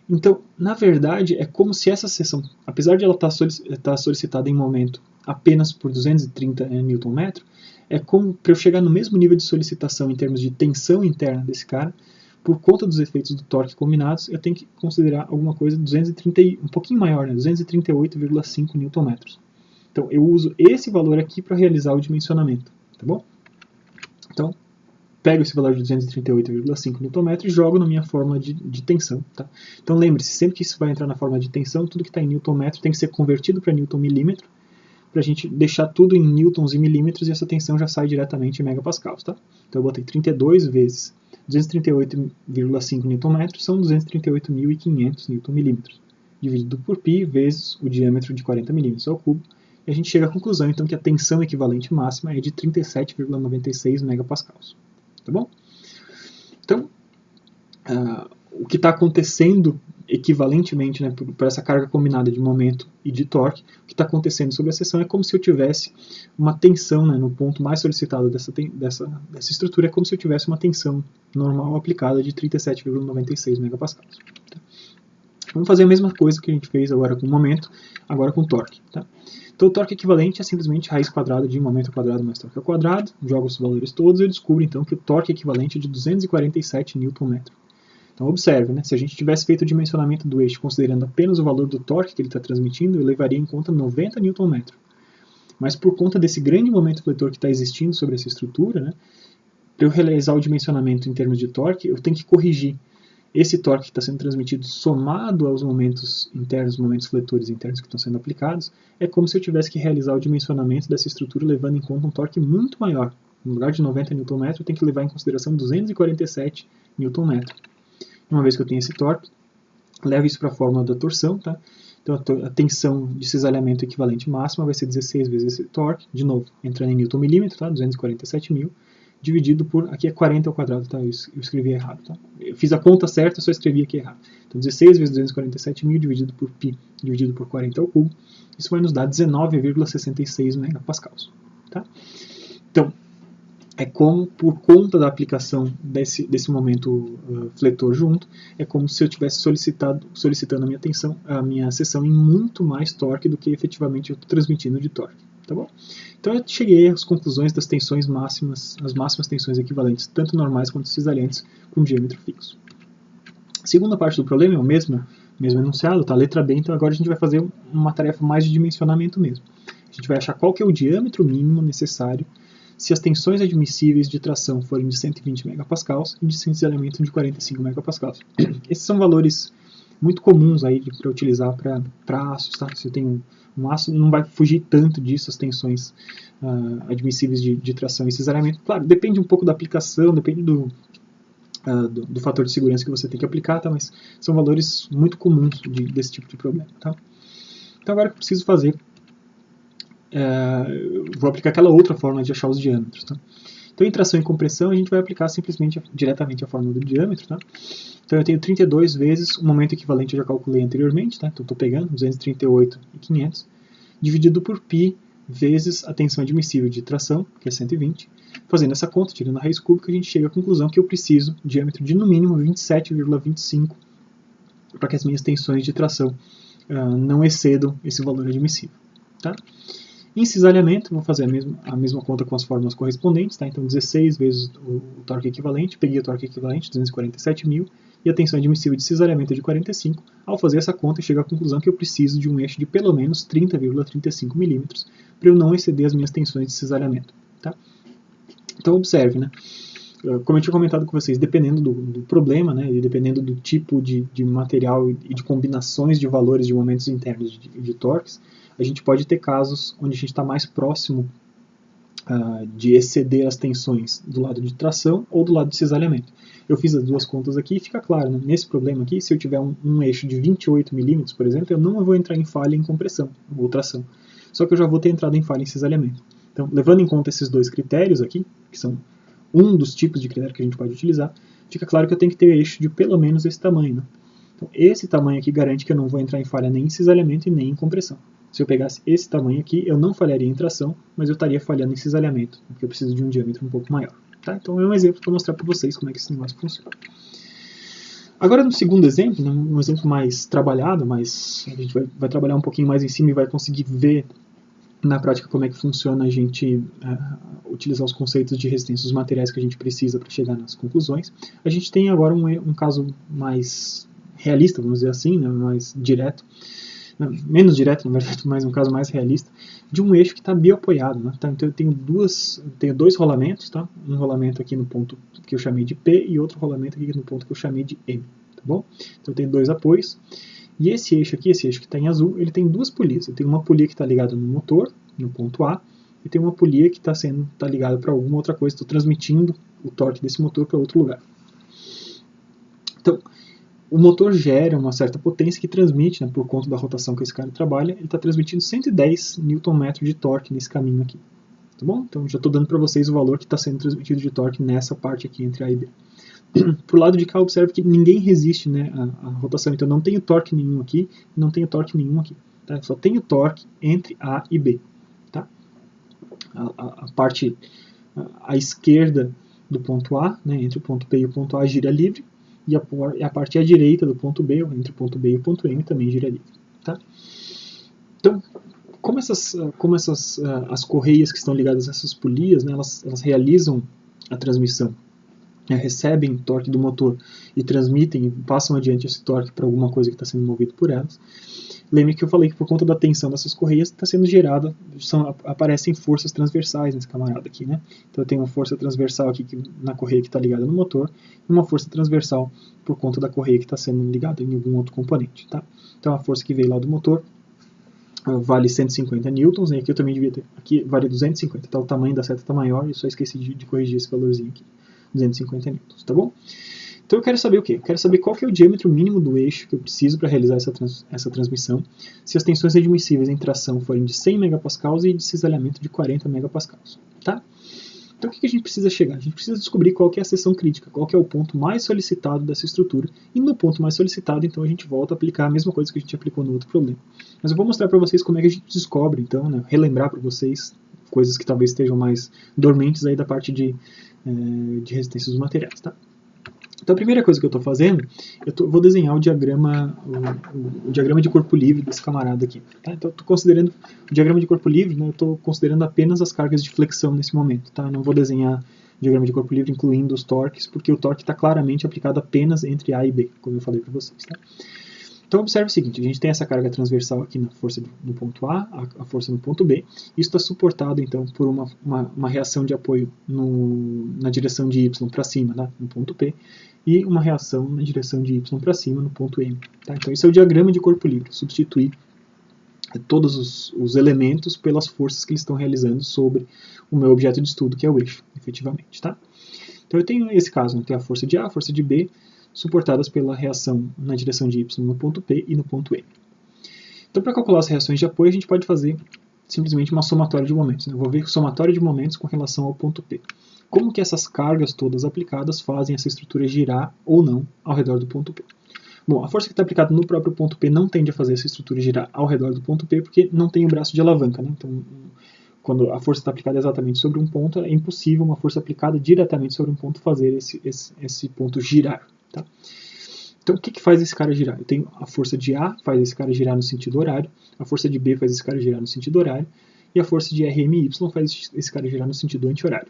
Speaker 1: Então, na verdade, é como se essa seção, apesar de ela estar solicitada em momento apenas por 230 Nm, é como para eu chegar no mesmo nível de solicitação em termos de tensão interna desse cara, por conta dos efeitos do torque combinados, eu tenho que considerar alguma coisa 230, um pouquinho maior, né? 238,5 Nm. Então, eu uso esse valor aqui para realizar o dimensionamento, tá bom? Então, pego esse valor de 238,5 Nm e jogo na minha fórmula de tensão. Tá? Então lembre-se, sempre que isso vai entrar na fórmula de tensão, tudo que está em Nm tem que ser convertido para Nm, para a gente deixar tudo em newtons e milímetros, e essa tensão já sai diretamente em megapascals. Tá? Então eu botei 32 vezes 238,5 Nm, são 238.500 Nm, dividido por π vezes o diâmetro de 40 mm ao cubo, e a gente chega à conclusão então que a tensão equivalente máxima é de 37,96 megapascals. Tá bom? Então, o que está acontecendo equivalentemente, né, por essa carga combinada de momento e de torque, o que está acontecendo sobre a seção é como se eu tivesse uma tensão, né, no ponto mais solicitado dessa estrutura, é como se eu tivesse uma tensão normal aplicada de 37,96 megapascals. Tá? Vamos fazer a mesma coisa que a gente fez agora com o momento, agora com torque. Tá? Então o torque equivalente é simplesmente raiz quadrada de momento ao quadrado mais torque ao quadrado, jogo os valores todos e eu descubro então que o torque equivalente é de 247 Nm. Então observe, né, se a gente tivesse feito o dimensionamento do eixo considerando apenas o valor do torque que ele está transmitindo, eu levaria em conta 90 Nm. Mas por conta desse grande momento fletor que está existindo sobre essa estrutura, né, para eu realizar o dimensionamento em termos de torque, eu tenho que corrigir esse torque que está sendo transmitido somado aos momentos internos, momentos fletores internos que estão sendo aplicados, é como se eu tivesse que realizar o dimensionamento dessa estrutura levando em conta um torque muito maior. No lugar de 90 Nm, eu tenho que levar em consideração 247 Nm. Uma vez que eu tenho esse torque, levo isso para a fórmula da torção, tá? Então a tensão de cisalhamento equivalente máxima vai ser 16 vezes esse torque, de novo, entrando em Newton milímetro, tá? 247.000, dividido por, aqui é 40 ao quadrado, tá? Eu escrevi errado, tá? Eu fiz a conta certa, só escrevi aqui errado. Então 16 vezes 247.000 dividido por π, dividido por 40 ao cubo, isso vai nos dar 19,66 megapascals, tá? Então, é como, por conta da aplicação desse momento fletor junto, é como se eu estivesse solicitando a minha seção em muito mais torque do que efetivamente eu estou transmitindo de torque. Tá bom? Então eu cheguei às conclusões das tensões máximas, as máximas tensões equivalentes, tanto normais quanto cisalhantes, com diâmetro fixo. A segunda parte do problema é o mesmo enunciado, tá? Letra B, então agora a gente vai fazer uma tarefa mais de dimensionamento mesmo. A gente vai achar qual que é o diâmetro mínimo necessário se as tensões admissíveis de tração forem de 120 megapascals e de cisalhamento de 45 megapascals. Esses são valores muito comuns aí para utilizar para aços, tá? Se eu tenho um aço, não vai fugir tanto disso as tensões admissíveis de tração e cisalhamento. Claro, depende um pouco da aplicação, depende do fator de segurança que você tem que aplicar, tá? Mas são valores muito comuns desse tipo de problema, tá? Então agora o que eu preciso fazer, vou aplicar aquela outra forma de achar os diâmetros, tá? Então em tração e compressão a gente vai aplicar simplesmente diretamente a fórmula do diâmetro, tá? Então eu tenho 32 vezes o momento equivalente eu já calculei anteriormente, tá? Então estou pegando 238.500 dividido por π vezes a tensão admissível de tração, que é 120. Fazendo essa conta, tirando a raiz cúbica, a gente chega à conclusão que eu preciso de diâmetro de no mínimo 27,25 para que as minhas tensões de tração não excedam esse valor admissível, tá? Em cisalhamento, vou fazer a mesma conta com as fórmulas correspondentes, tá? Então 16 vezes o torque equivalente, peguei o torque equivalente, 247.000, e a tensão admissível de cisalhamento é de 45. Ao fazer essa conta, eu chego à conclusão que eu preciso de um eixo de pelo menos 30,35 milímetros para eu não exceder as minhas tensões de cisalhamento, tá? Então observe, né? Como eu tinha comentado com vocês, dependendo do problema, né, e dependendo do tipo de material e de combinações de valores de momentos internos de torques, a gente pode ter casos onde a gente está mais próximo de exceder as tensões do lado de tração ou do lado de cisalhamento. Eu fiz as duas contas aqui e fica claro, né? Nesse problema aqui, se eu tiver um eixo de 28 milímetros, por exemplo, eu não vou entrar em falha em compressão ou tração. Só que eu já vou ter entrado em falha em cisalhamento. Então, levando em conta esses dois critérios aqui, que são um dos tipos de critério que a gente pode utilizar, fica claro que eu tenho que ter eixo de pelo menos esse tamanho, né? Então, esse tamanho aqui garante que eu não vou entrar em falha nem em cisalhamento e nem em compressão. Se eu pegasse esse tamanho aqui, eu não falharia em tração, mas eu estaria falhando em cisalhamento, porque eu preciso de um diâmetro um pouco maior. Tá? Então é um exemplo para mostrar para vocês como é que esse negócio funciona. Agora no segundo exemplo, né, um exemplo mais trabalhado, mas a gente vai trabalhar um pouquinho mais em cima e vai conseguir ver na prática como é que funciona a gente utilizar os conceitos de resistência dos materiais que a gente precisa para chegar nas conclusões. A gente tem agora um caso mais realista, vamos dizer assim, né, mais direto, menos direto, na verdade, mas um caso mais realista, de um eixo que está bioapoiado, né? Então eu tenho dois rolamentos, tá? Um rolamento aqui no ponto que eu chamei de P e outro rolamento aqui no ponto que eu chamei de M, tá bom? Então eu tenho dois apoios, e esse eixo aqui, esse eixo que está em azul, ele tem duas polias. Eu tenho uma polia que está ligada no motor, no ponto A, e tem uma polia que está ligada para alguma outra coisa, estou transmitindo o torque desse motor para outro lugar. Então, o motor gera uma certa potência que transmite, né, por conta da rotação que esse cara trabalha, ele está transmitindo 110 Nm de torque nesse caminho aqui. Tá bom? Então já estou dando para vocês o valor que está sendo transmitido de torque nessa parte aqui entre A e B. Pro lado de cá, observe que ninguém resiste, né, à rotação, então não tenho torque nenhum aqui, não tenho torque nenhum aqui. Tá? Só tenho torque entre A e B. Tá? A parte à esquerda do ponto A, né, entre o ponto P e o ponto A, gira livre, e a parte à direita do ponto B, entre o ponto B e o ponto M, também gira livre. Tá? Então, Como as correias que estão ligadas a essas polias, né, elas realizam a transmissão, recebem torque do motor e transmitem, passam adiante esse torque para alguma coisa que está sendo movido por elas. Lembre que eu falei que por conta da tensão dessas correias está sendo gerada, aparecem forças transversais nesse camarada aqui, né? Então eu tenho uma força transversal aqui na correia que está ligada no motor e uma força transversal por conta da correia que está sendo ligada em algum outro componente, tá? Então a força que veio lá do motor vale 150 newtons, né? Aqui eu também devia ter, aqui vale 250, tá? O tamanho da seta está maior e só esqueci de corrigir esse valorzinho aqui, 250 newtons, tá bom? Então eu quero saber o quê? Eu quero saber qual que é o diâmetro mínimo do eixo que eu preciso para realizar essa transmissão, se as tensões admissíveis em tração forem de 100 MPa e de cisalhamento de 40 MPa, tá? Então o que a gente precisa chegar? A gente precisa descobrir qual que é a seção crítica, qual que é o ponto mais solicitado dessa estrutura, e no ponto mais solicitado, então, a gente volta a aplicar a mesma coisa que a gente aplicou no outro problema. Mas eu vou mostrar para vocês como é que a gente descobre, então, né, relembrar para vocês coisas que talvez estejam mais dormentes aí da parte de resistência dos materiais, tá? Então a primeira coisa que eu estou fazendo, vou desenhar o diagrama de corpo livre desse camarada aqui. Tá? Então eu estou considerando o diagrama de corpo livre, né, eu estou considerando apenas as cargas de flexão nesse momento. Tá? Eu não vou desenhar o diagrama de corpo livre incluindo os torques, porque o torque está claramente aplicado apenas entre A e B, como eu falei para vocês. Tá? Então observe o seguinte, a gente tem essa carga transversal aqui na força no ponto A, a força no ponto B. Isso está suportado então por uma reação de apoio na direção de Y para cima, tá? No ponto P, e uma reação na direção de Y para cima no ponto M. Tá? Então esse é o diagrama de corpo livre, substituir todos os elementos pelas forças que eles estão realizando sobre o meu objeto de estudo, que é o eixo, efetivamente. Tá? Então eu tenho esse caso, eu tenho a força de A, a força de B, suportadas pela reação na direção de Y no ponto P e no ponto M. Então, para calcular as reações de apoio, a gente pode fazer simplesmente uma somatória de momentos. Né? Eu vou ver somatória de momentos com relação ao ponto P. Como que essas cargas todas aplicadas fazem essa estrutura girar ou não ao redor do ponto P? Bom, a força que está aplicada no próprio ponto P não tende a fazer essa estrutura girar ao redor do ponto P, porque não tem o braço de alavanca. Né? Então, quando a força está aplicada exatamente sobre um ponto, é impossível uma força aplicada diretamente sobre um ponto fazer esse ponto girar. Tá? Então, o que faz esse cara girar? Eu tenho a força de A, faz esse cara girar no sentido horário, a força de B faz esse cara girar no sentido horário, e a força de RMY faz esse cara girar no sentido anti-horário.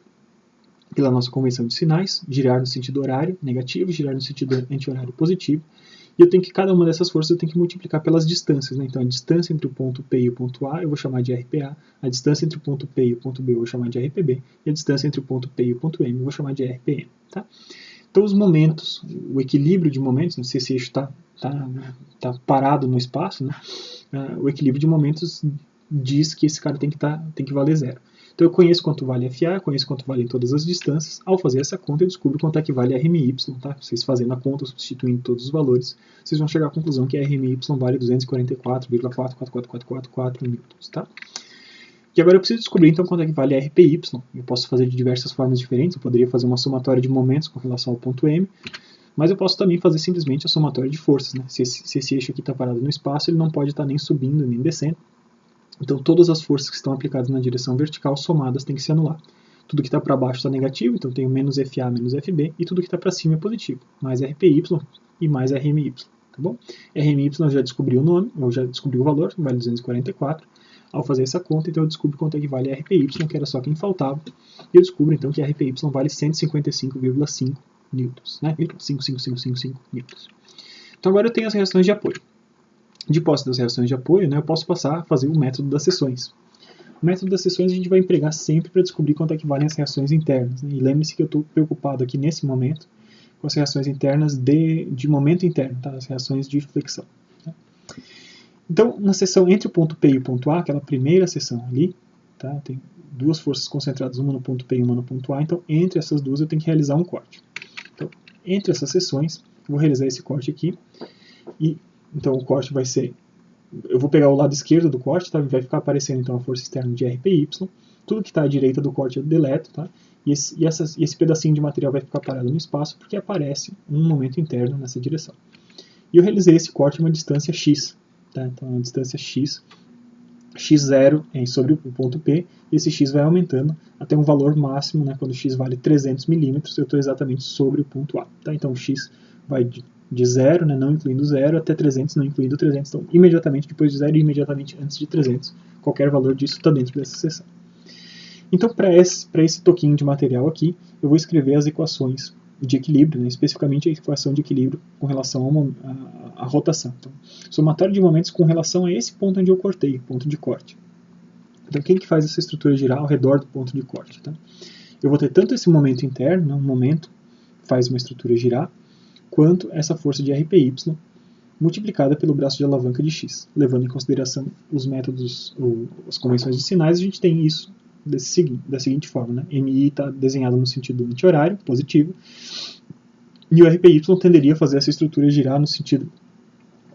Speaker 1: Pela nossa convenção de sinais, girar no sentido horário negativo, girar no sentido anti-horário positivo, e eu tenho que, cada uma dessas forças eu tenho que multiplicar pelas distâncias. Né? Então, a distância entre o ponto P e o ponto A eu vou chamar de RPA, a distância entre o ponto P e o ponto B eu vou chamar de RPB, e a distância entre o ponto P e o ponto M eu vou chamar de RPM. Tá? Então, os momentos, o equilíbrio de momentos, não sei se esse eixo está parado no espaço, né? O equilíbrio de momentos diz que esse cara tem que valer zero. Então, eu conheço quanto vale FA, conheço quanto vale em todas as distâncias. Ao fazer essa conta, eu descubro quanto é que vale RMY. Tá? Vocês fazendo a conta, substituindo todos os valores, vocês vão chegar à conclusão que RMY vale 244,44444 newtons. Tá? E agora eu preciso descobrir então quanto é que vale RPY. Eu posso fazer de diversas formas diferentes. Eu poderia fazer uma somatória de momentos com relação ao ponto M, mas eu posso também fazer simplesmente a somatória de forças. Né? Se esse eixo aqui está parado no espaço, ele não pode estar nem subindo nem descendo. Então todas as forças que estão aplicadas na direção vertical somadas têm que se anular. Tudo que está para baixo está negativo, então eu tenho menos FA menos FB, e tudo que está para cima é positivo. Mais RPY e mais RMY. Tá bom? RMY eu já descobri o nome, eu já descobri o valor, vale 244. Ao fazer essa conta, então eu descubro quanto é que vale RPY, que era só quem faltava. E eu descubro então que RPY vale 155,5 newtons, né? 55555 newtons. Então agora eu tenho as reações de apoio. De posse das reações de apoio, né, eu posso passar a fazer o método das seções. O método das seções a gente vai empregar sempre para descobrir quanto é que valem as reações internas. Né? E lembre-se que eu estou preocupado aqui nesse momento com as reações internas de momento interno, tá? As reações de flexão. Tá? Então, na seção entre o ponto P e o ponto A, aquela primeira seção ali, tá? Tem duas forças concentradas, uma no ponto P e uma no ponto A, então entre essas duas eu tenho que realizar um corte. Então, entre essas seções, eu vou realizar esse corte aqui, e então o corte vai ser, eu vou pegar o lado esquerdo do corte, tá? Vai ficar aparecendo então a força externa de RPY, tudo que está à direita do corte eu deleto, tá? E esse pedacinho de material vai ficar parado no espaço, porque aparece um momento interno nessa direção. E eu realizei esse corte em uma distância x. Tá? Então, a distância x0 é sobre o ponto P, e esse x vai aumentando até um valor máximo, né? Quando x vale 300 milímetros, eu estou exatamente sobre o ponto A. Tá? Então, x vai de 0, né, não incluindo 0, até 300, não incluindo 300. Então, imediatamente depois de 0 e imediatamente antes de 300, qualquer valor disso está dentro dessa seção. Então, para esse toquinho de material aqui, eu vou escrever as equações de equilíbrio, né, especificamente a equação de equilíbrio com relação à rotação. Então, somatório de momentos com relação a esse ponto onde eu cortei, ponto de corte. Então, quem que faz essa estrutura girar ao redor do ponto de corte? Tá? Eu vou ter tanto esse momento interno, né, um momento faz uma estrutura girar, quanto essa força de RPY multiplicada pelo braço de alavanca de X. Levando em consideração os métodos, as convenções de sinais, a gente tem isso da seguinte forma, né? MI está desenhado no sentido anti-horário, positivo, e o RPY tenderia a fazer essa estrutura girar no sentido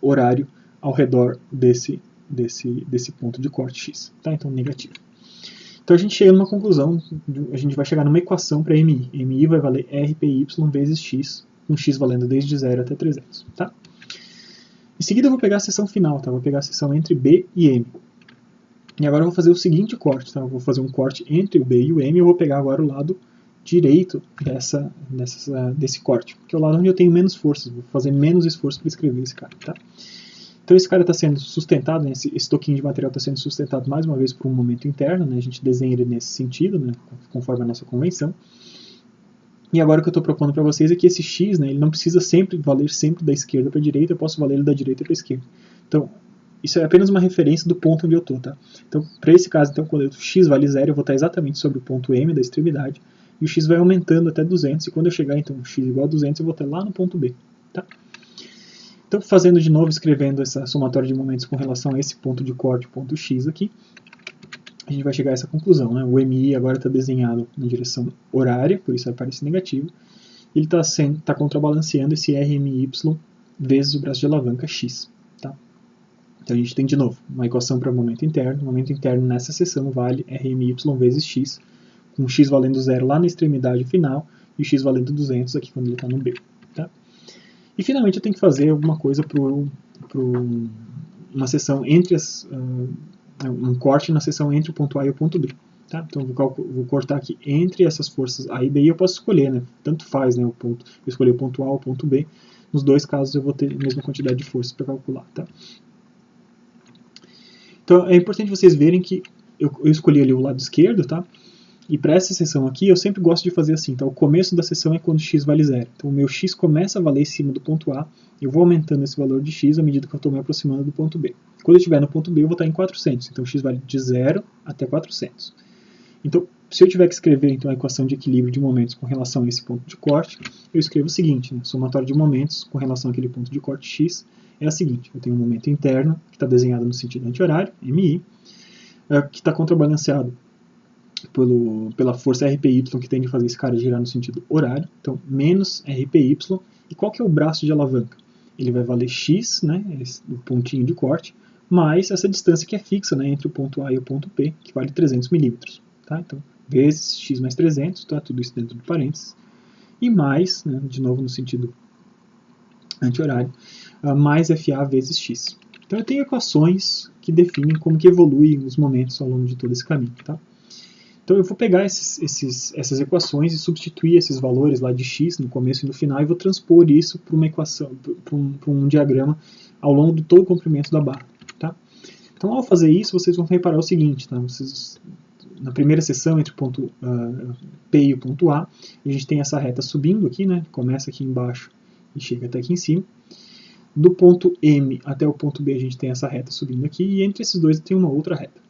Speaker 1: horário ao redor desse ponto de corte X. Tá? Então, negativo. Então, a gente chega numa conclusão, a gente vai chegar numa equação para MI. MI vai valer RPY vezes X, com X valendo desde 0 até 300. Tá? Em seguida, eu vou pegar a seção final, tá? Vou pegar a seção entre B e M. E agora eu vou fazer o seguinte corte, tá? Eu vou fazer um corte entre o B e o M, e eu vou pegar agora o lado direito desse corte, que é o lado onde eu tenho menos forças, vou fazer menos esforço para escrever esse cara, tá? Então esse cara está sendo sustentado, né? Esse toquinho de material está sendo sustentado mais uma vez por um momento interno, né? A gente desenha ele nesse sentido, né? Conforme a nossa convenção. E agora o que eu estou propondo para vocês é que esse X, né, ele não precisa valer sempre da esquerda para a direita, eu posso valer ele da direita para a esquerda. Então, isso é apenas uma referência do ponto onde eu estou, tá? Então, para esse caso, então, quando o X vale 0, eu vou estar exatamente sobre o ponto M da extremidade, e o X vai aumentando até 200, e quando eu chegar, então, X igual a 200, eu vou estar lá no ponto B, tá? Então, fazendo de novo, escrevendo essa somatória de momentos com relação a esse ponto de corte, ponto X aqui, a gente vai chegar a essa conclusão, né? O MI agora está desenhado na direção horária, por isso vai parecer negativo. Ele está contrabalanceando esse RMY vezes o braço de alavanca X. Tá? Então a gente tem de novo uma equação para o momento interno. O momento interno nessa seção vale RMY vezes X, com X valendo 0 lá na extremidade final e X valendo 200 aqui quando ele está no B. Tá? E finalmente eu tenho que fazer alguma coisa para uma seção entre um corte na seção entre o ponto A e o ponto B. Tá? Então vou cortar aqui entre essas forças A e B, e eu posso escolher, né? Tanto faz, né? Eu escolher o ponto A ou o ponto B. Nos dois casos eu vou ter a mesma quantidade de forças para calcular. Tá? Então é importante vocês verem que eu escolhi ali o lado esquerdo, tá? E para essa seção aqui eu sempre gosto de fazer assim, tá? O começo da seção é quando x vale 0. Então o meu x começa a valer em cima do ponto A, eu vou aumentando esse valor de x à medida que eu estou me aproximando do ponto B. Quando eu estiver no ponto B eu vou estar em 400, então x vale de 0 até 400. Então, se eu tiver que escrever então, a equação de equilíbrio de momentos com relação a esse ponto de corte, eu escrevo o seguinte, né? Somatório de momentos com relação àquele ponto de corte x é a seguinte, eu tenho um momento interno, que está desenhado no sentido anti-horário, MI, que está contrabalanceado pela força RPY, que tende a fazer esse cara girar no sentido horário, então menos RPY, e qual que é o braço de alavanca? Ele vai valer x, né, o pontinho de corte, mais essa distância que é fixa, né, entre o ponto A e o ponto P, que vale 300 milímetros. Tá? Então, vezes x mais 300, tá? Tudo isso dentro de parênteses, e mais, né, de novo no sentido anti-horário, mais FA vezes x. Então eu tenho equações que definem como que evoluem os momentos ao longo de todo esse caminho. Tá? Então eu vou pegar essas equações e substituir esses valores lá de x no começo e no final, e vou transpor isso para uma equação, para um diagrama ao longo de todo o comprimento da barra. Tá? Então ao fazer isso, vocês vão reparar o seguinte, tá? Na primeira seção, entre o ponto P e o ponto A, a gente tem essa reta subindo aqui, né? Começa aqui embaixo e chega até aqui em cima. Do ponto M até o ponto B, a gente tem essa reta subindo aqui, e entre esses dois tem uma outra reta.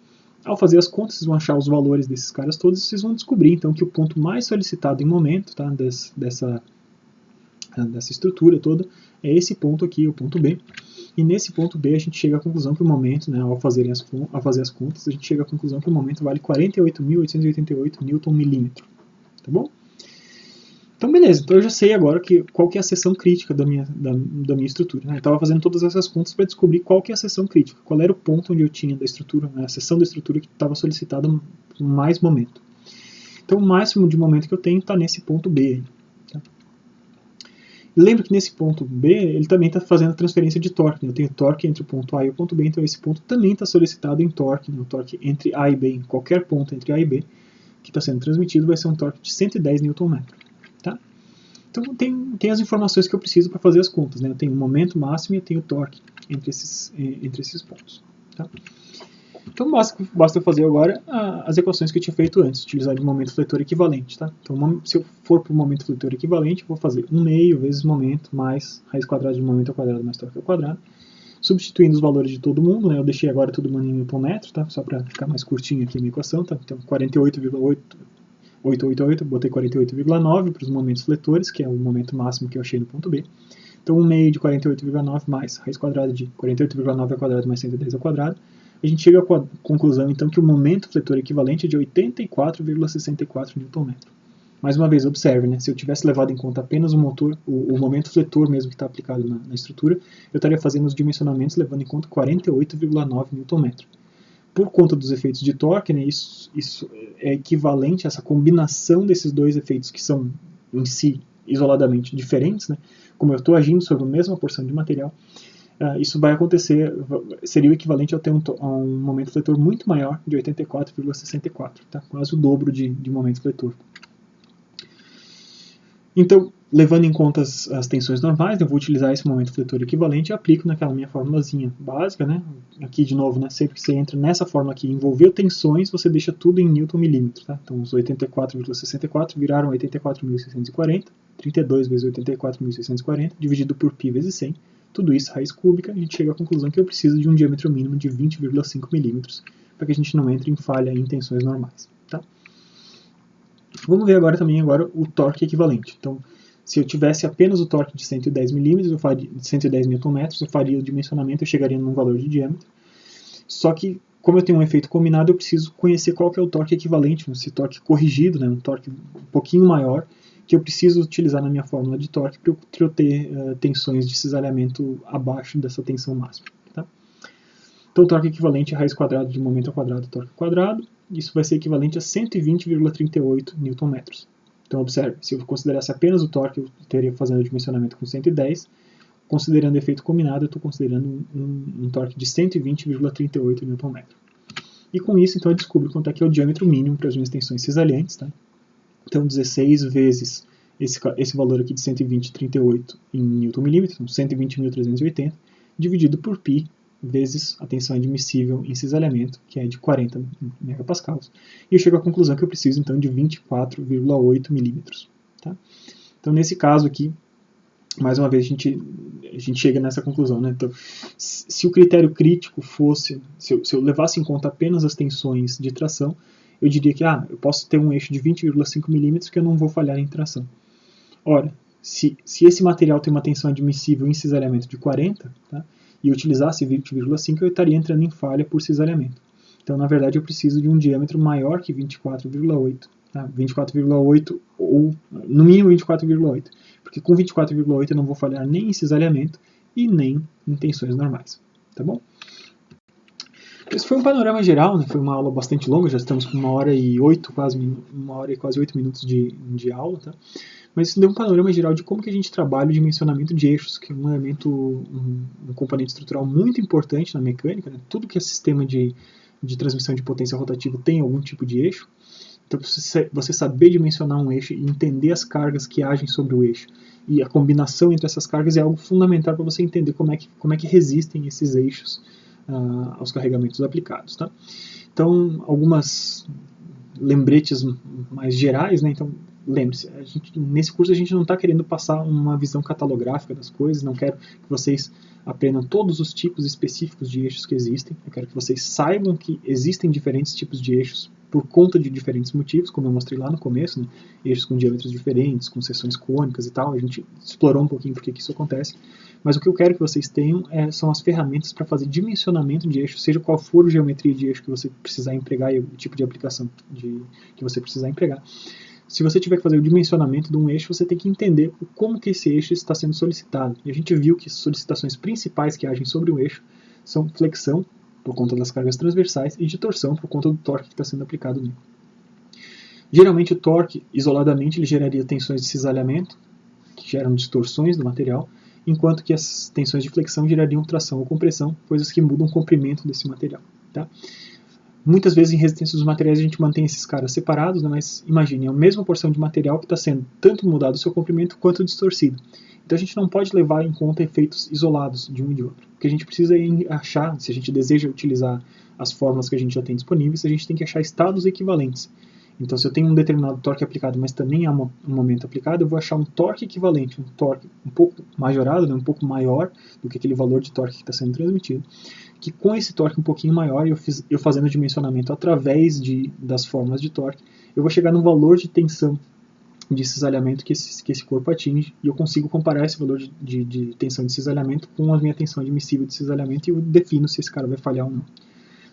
Speaker 1: Ao fazer as contas, vocês vão achar os valores desses caras todos, e vocês vão descobrir, então, que o ponto mais solicitado em momento, tá? dessa estrutura toda, é esse ponto aqui, o ponto B. E nesse ponto B a gente chega à conclusão que o momento, né, ao fazer as contas, a gente chega à conclusão que o momento vale 48.888 Nm. Tá bom? Então beleza, então eu já sei agora qual que é a seção crítica da minha estrutura. Né? Eu estava fazendo todas essas contas para descobrir qual que é a seção crítica, qual era o ponto onde eu tinha da estrutura, né, a seção da estrutura que estava solicitada mais momento. Então o máximo de momento que eu tenho está nesse ponto B aí. Lembra que nesse ponto B, ele também está fazendo a transferência de torque. Né? Eu tenho torque entre o ponto A e o ponto B, então esse ponto também está solicitado em torque. Né? O torque entre A e B, em qualquer ponto entre A e B, que está sendo transmitido, vai ser um torque de 110 Nm. Tá? Então tem as informações que eu preciso para fazer as contas. Né? Eu tenho o momento máximo e eu tenho o torque entre esses pontos. Tá? Então basta eu fazer agora as equações que eu tinha feito antes, utilizar de momento fletor equivalente. Tá? Então se eu for para o momento fletor equivalente, eu vou fazer 1 meio vezes momento mais raiz quadrada de momento ao quadrado mais torque ao quadrado. Substituindo os valores de todo mundo, né, eu deixei agora todo mundo em Newton metro, tá? Só para ficar mais curtinho aqui a minha equação. Tá? Então 48,888, botei 48,9 para os momentos fletores, que é o momento máximo que eu achei no ponto B. Então 1 meio de 48,9 mais raiz quadrada de 48,9 ao quadrado mais 110 ao quadrado. A gente chega à conclusão, então, que o momento fletor equivalente é de 84,64 Nm. Mais uma vez, observe, né? Se eu tivesse levado em conta apenas o motor, o momento fletor mesmo que está aplicado na estrutura, eu estaria fazendo os dimensionamentos levando em conta 48,9 Nm. Por conta dos efeitos de torque, né, isso é equivalente a essa combinação desses dois efeitos que são, em si, isoladamente diferentes, né? Como eu estou agindo sobre a mesma porção de material, isso vai acontecer, seria o equivalente a ter um momento fletor muito maior, de 84,64, tá? Quase o dobro de momento fletor. Então, levando em conta as tensões normais, eu vou utilizar esse momento fletor equivalente e aplico naquela minha formulazinha básica, né? Aqui, de novo, né? Sempre que você entra nessa fórmula aqui, envolveu tensões, você deixa tudo em Newton milímetro, tá? Então, os 84,64 viraram 84.640, 32 vezes 84.640, dividido por π vezes 100, tudo isso raiz cúbica, a gente chega à conclusão que eu preciso de um diâmetro mínimo de 20,5 milímetros, para que a gente não entre em falha em tensões normais, tá? Vamos ver agora também o torque equivalente. Então, se eu tivesse apenas o torque de 110 milímetros, de 110 Nm, eu faria o dimensionamento, eu chegaria num valor de diâmetro. Só que, como eu tenho um efeito combinado, eu preciso conhecer qual que é o torque equivalente, esse torque corrigido, né, um torque um pouquinho maior, que eu preciso utilizar na minha fórmula de torque para eu ter tensões de cisalhamento abaixo dessa tensão máxima. Tá? Então, o torque equivalente é raiz quadrada de momento ao quadrado, torque quadrado. Isso vai ser equivalente a 120,38 Nm. Então, observe, se eu considerasse apenas o torque, eu estaria fazendo o dimensionamento com 110. Considerando o efeito combinado, eu estou considerando um torque de 120,38 Nm. E com isso, então, eu descubro quanto é que é o diâmetro mínimo para as minhas tensões cisalhantes. Tá? Então, 16 vezes esse valor aqui de 120,38 em Nm, então 120.380, dividido por π, vezes a tensão admissível em cisalhamento, que é de 40 megapascals. E eu chego à conclusão que eu preciso, então, de 24,8 milímetros. Tá? Então, nesse caso aqui, mais uma vez, a gente chega nessa conclusão. Né? Então, se o critério crítico fosse, se eu levasse em conta apenas as tensões de tração, eu diria que eu posso ter um eixo de 20,5 milímetros que eu não vou falhar em tração. Ora, se esse material tem uma tensão admissível em cisalhamento de 40, tá? E eu utilizasse 20,5, eu estaria entrando em falha por cisalhamento. Então, na verdade, eu preciso de um diâmetro maior que 24,8. Tá? 24,8 ou, no mínimo, 24,8. Porque com 24,8 eu não vou falhar nem em cisalhamento e nem em tensões normais. Tá bom? Esse foi um panorama geral, né? Foi uma aula bastante longa, já estamos com 1h08, quase 8 minutos de aula, tá? Mas isso deu um panorama geral de como que a gente trabalha o dimensionamento de eixos, que é um elemento, um componente estrutural muito importante na mecânica, né? Tudo que é sistema de transmissão de potência rotativa tem algum tipo de eixo. Então, você saber dimensionar um eixo e entender as cargas que agem sobre o eixo e a combinação entre essas cargas é algo fundamental para você entender como é que resistem esses eixos aos carregamentos aplicados. Tá? Então, algumas lembretes mais gerais, né? Então, lembre-se, nesse curso a gente não está querendo passar uma visão catalográfica das coisas, não quero que vocês aprendam todos os tipos específicos de eixos que existem, eu quero que vocês saibam que existem diferentes tipos de eixos por conta de diferentes motivos, como eu mostrei lá no começo, né? Eixos com diâmetros diferentes, com seções cônicas e tal, a gente explorou um pouquinho por que isso acontece, mas o que eu quero que vocês tenham são as ferramentas para fazer dimensionamento de eixo, seja qual for a geometria de eixo que você precisar empregar e o tipo de aplicação que você precisar empregar. Se você tiver que fazer o dimensionamento de um eixo, você tem que entender como que esse eixo está sendo solicitado. E a gente viu que as solicitações principais que agem sobre o eixo são flexão, por conta das cargas transversais, e de torção, por conta do torque que está sendo aplicado nele. Geralmente o torque, isoladamente, ele geraria tensões de cisalhamento, que geram distorções do material, enquanto que as tensões de flexão gerariam tração ou compressão, coisas que mudam o comprimento desse material. Tá? Muitas vezes em resistência dos materiais a gente mantém esses caras separados, né, mas imagine, é a mesma porção de material que está sendo tanto mudado o seu comprimento quanto distorcido. Então a gente não pode levar em conta efeitos isolados de um e de outro. O que a gente precisa é achar, se a gente deseja utilizar as fórmulas que a gente já tem disponíveis, a gente tem que achar estados equivalentes. Então, se eu tenho um determinado torque aplicado, mas também há um momento aplicado, eu vou achar um torque equivalente, um torque um pouco majorado, né, um pouco maior do que aquele valor de torque que está sendo transmitido, que com esse torque um pouquinho maior, eu fazendo o dimensionamento através das fórmulas de torque, eu vou chegar num valor de tensão de cisalhamento que esse corpo atinge, e eu consigo comparar esse valor de tensão de cisalhamento com a minha tensão admissível de cisalhamento, e eu defino se esse cara vai falhar ou não.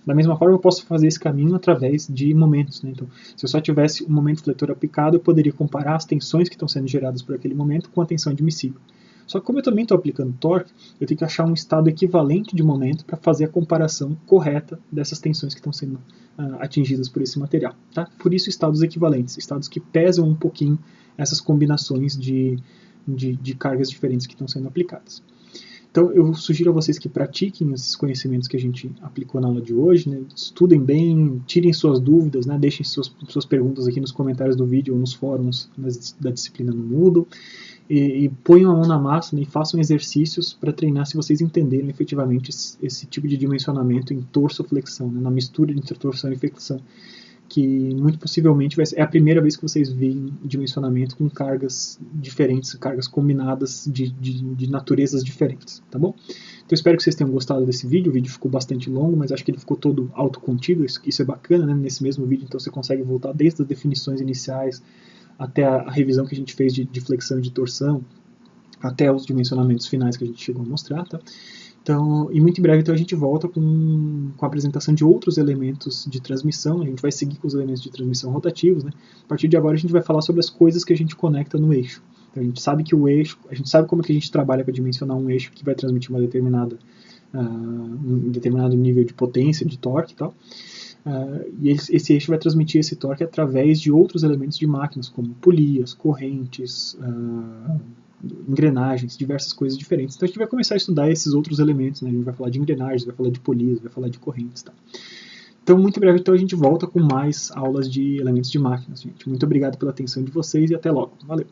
Speaker 1: Da mesma forma, eu posso fazer esse caminho através de momentos, né? Então, se eu só tivesse um momento fletor aplicado, eu poderia comparar as tensões que estão sendo geradas por aquele momento com a tensão admissível. Só que como eu também estou aplicando torque, eu tenho que achar um estado equivalente de momento para fazer a comparação correta dessas tensões que estão sendo atingidas por esse material. Tá? Por isso, estados equivalentes, estados que pesam um pouquinho essas combinações de cargas diferentes que estão sendo aplicadas. Então, eu sugiro a vocês que pratiquem esses conhecimentos que a gente aplicou na aula de hoje, né? Estudem bem, tirem suas dúvidas, né? Deixem suas perguntas aqui nos comentários do vídeo ou nos fóruns da disciplina no Moodle, e ponham a mão na massa, né? E façam exercícios para treinar se vocês entenderem efetivamente esse tipo de dimensionamento em torso-flexão, né? Na mistura entre torção e flexão, que muito possivelmente é a primeira vez que vocês veem dimensionamento com cargas diferentes, cargas combinadas de naturezas diferentes, tá bom? Então espero que vocês tenham gostado desse vídeo. O vídeo ficou bastante longo, mas acho que ele ficou todo autocontido, isso é bacana, né? Nesse mesmo vídeo, então você consegue voltar desde as definições iniciais até a revisão que a gente fez de flexão e de torção, até os dimensionamentos finais que a gente chegou a mostrar, tá? Então, e muito em breve então, a gente volta com a apresentação de outros elementos de transmissão. A gente vai seguir com os elementos de transmissão rotativos, né? A partir de agora a gente vai falar sobre as coisas que a gente conecta no eixo. Então, a gente sabe que o eixo, a gente sabe como é que a gente trabalha para dimensionar um eixo que vai transmitir um determinado nível de potência, de torque e tal. E esse eixo vai transmitir esse torque através de outros elementos de máquinas, como polias, correntes, engrenagens, diversas coisas diferentes. Então a gente vai começar a estudar esses outros elementos, né? A gente vai falar de engrenagens, vai falar de polias, vai falar de correntes, tá? Então, muito em breve, então, a gente volta com mais aulas de elementos de máquinas, gente. Muito obrigado pela atenção de vocês e até logo. Valeu!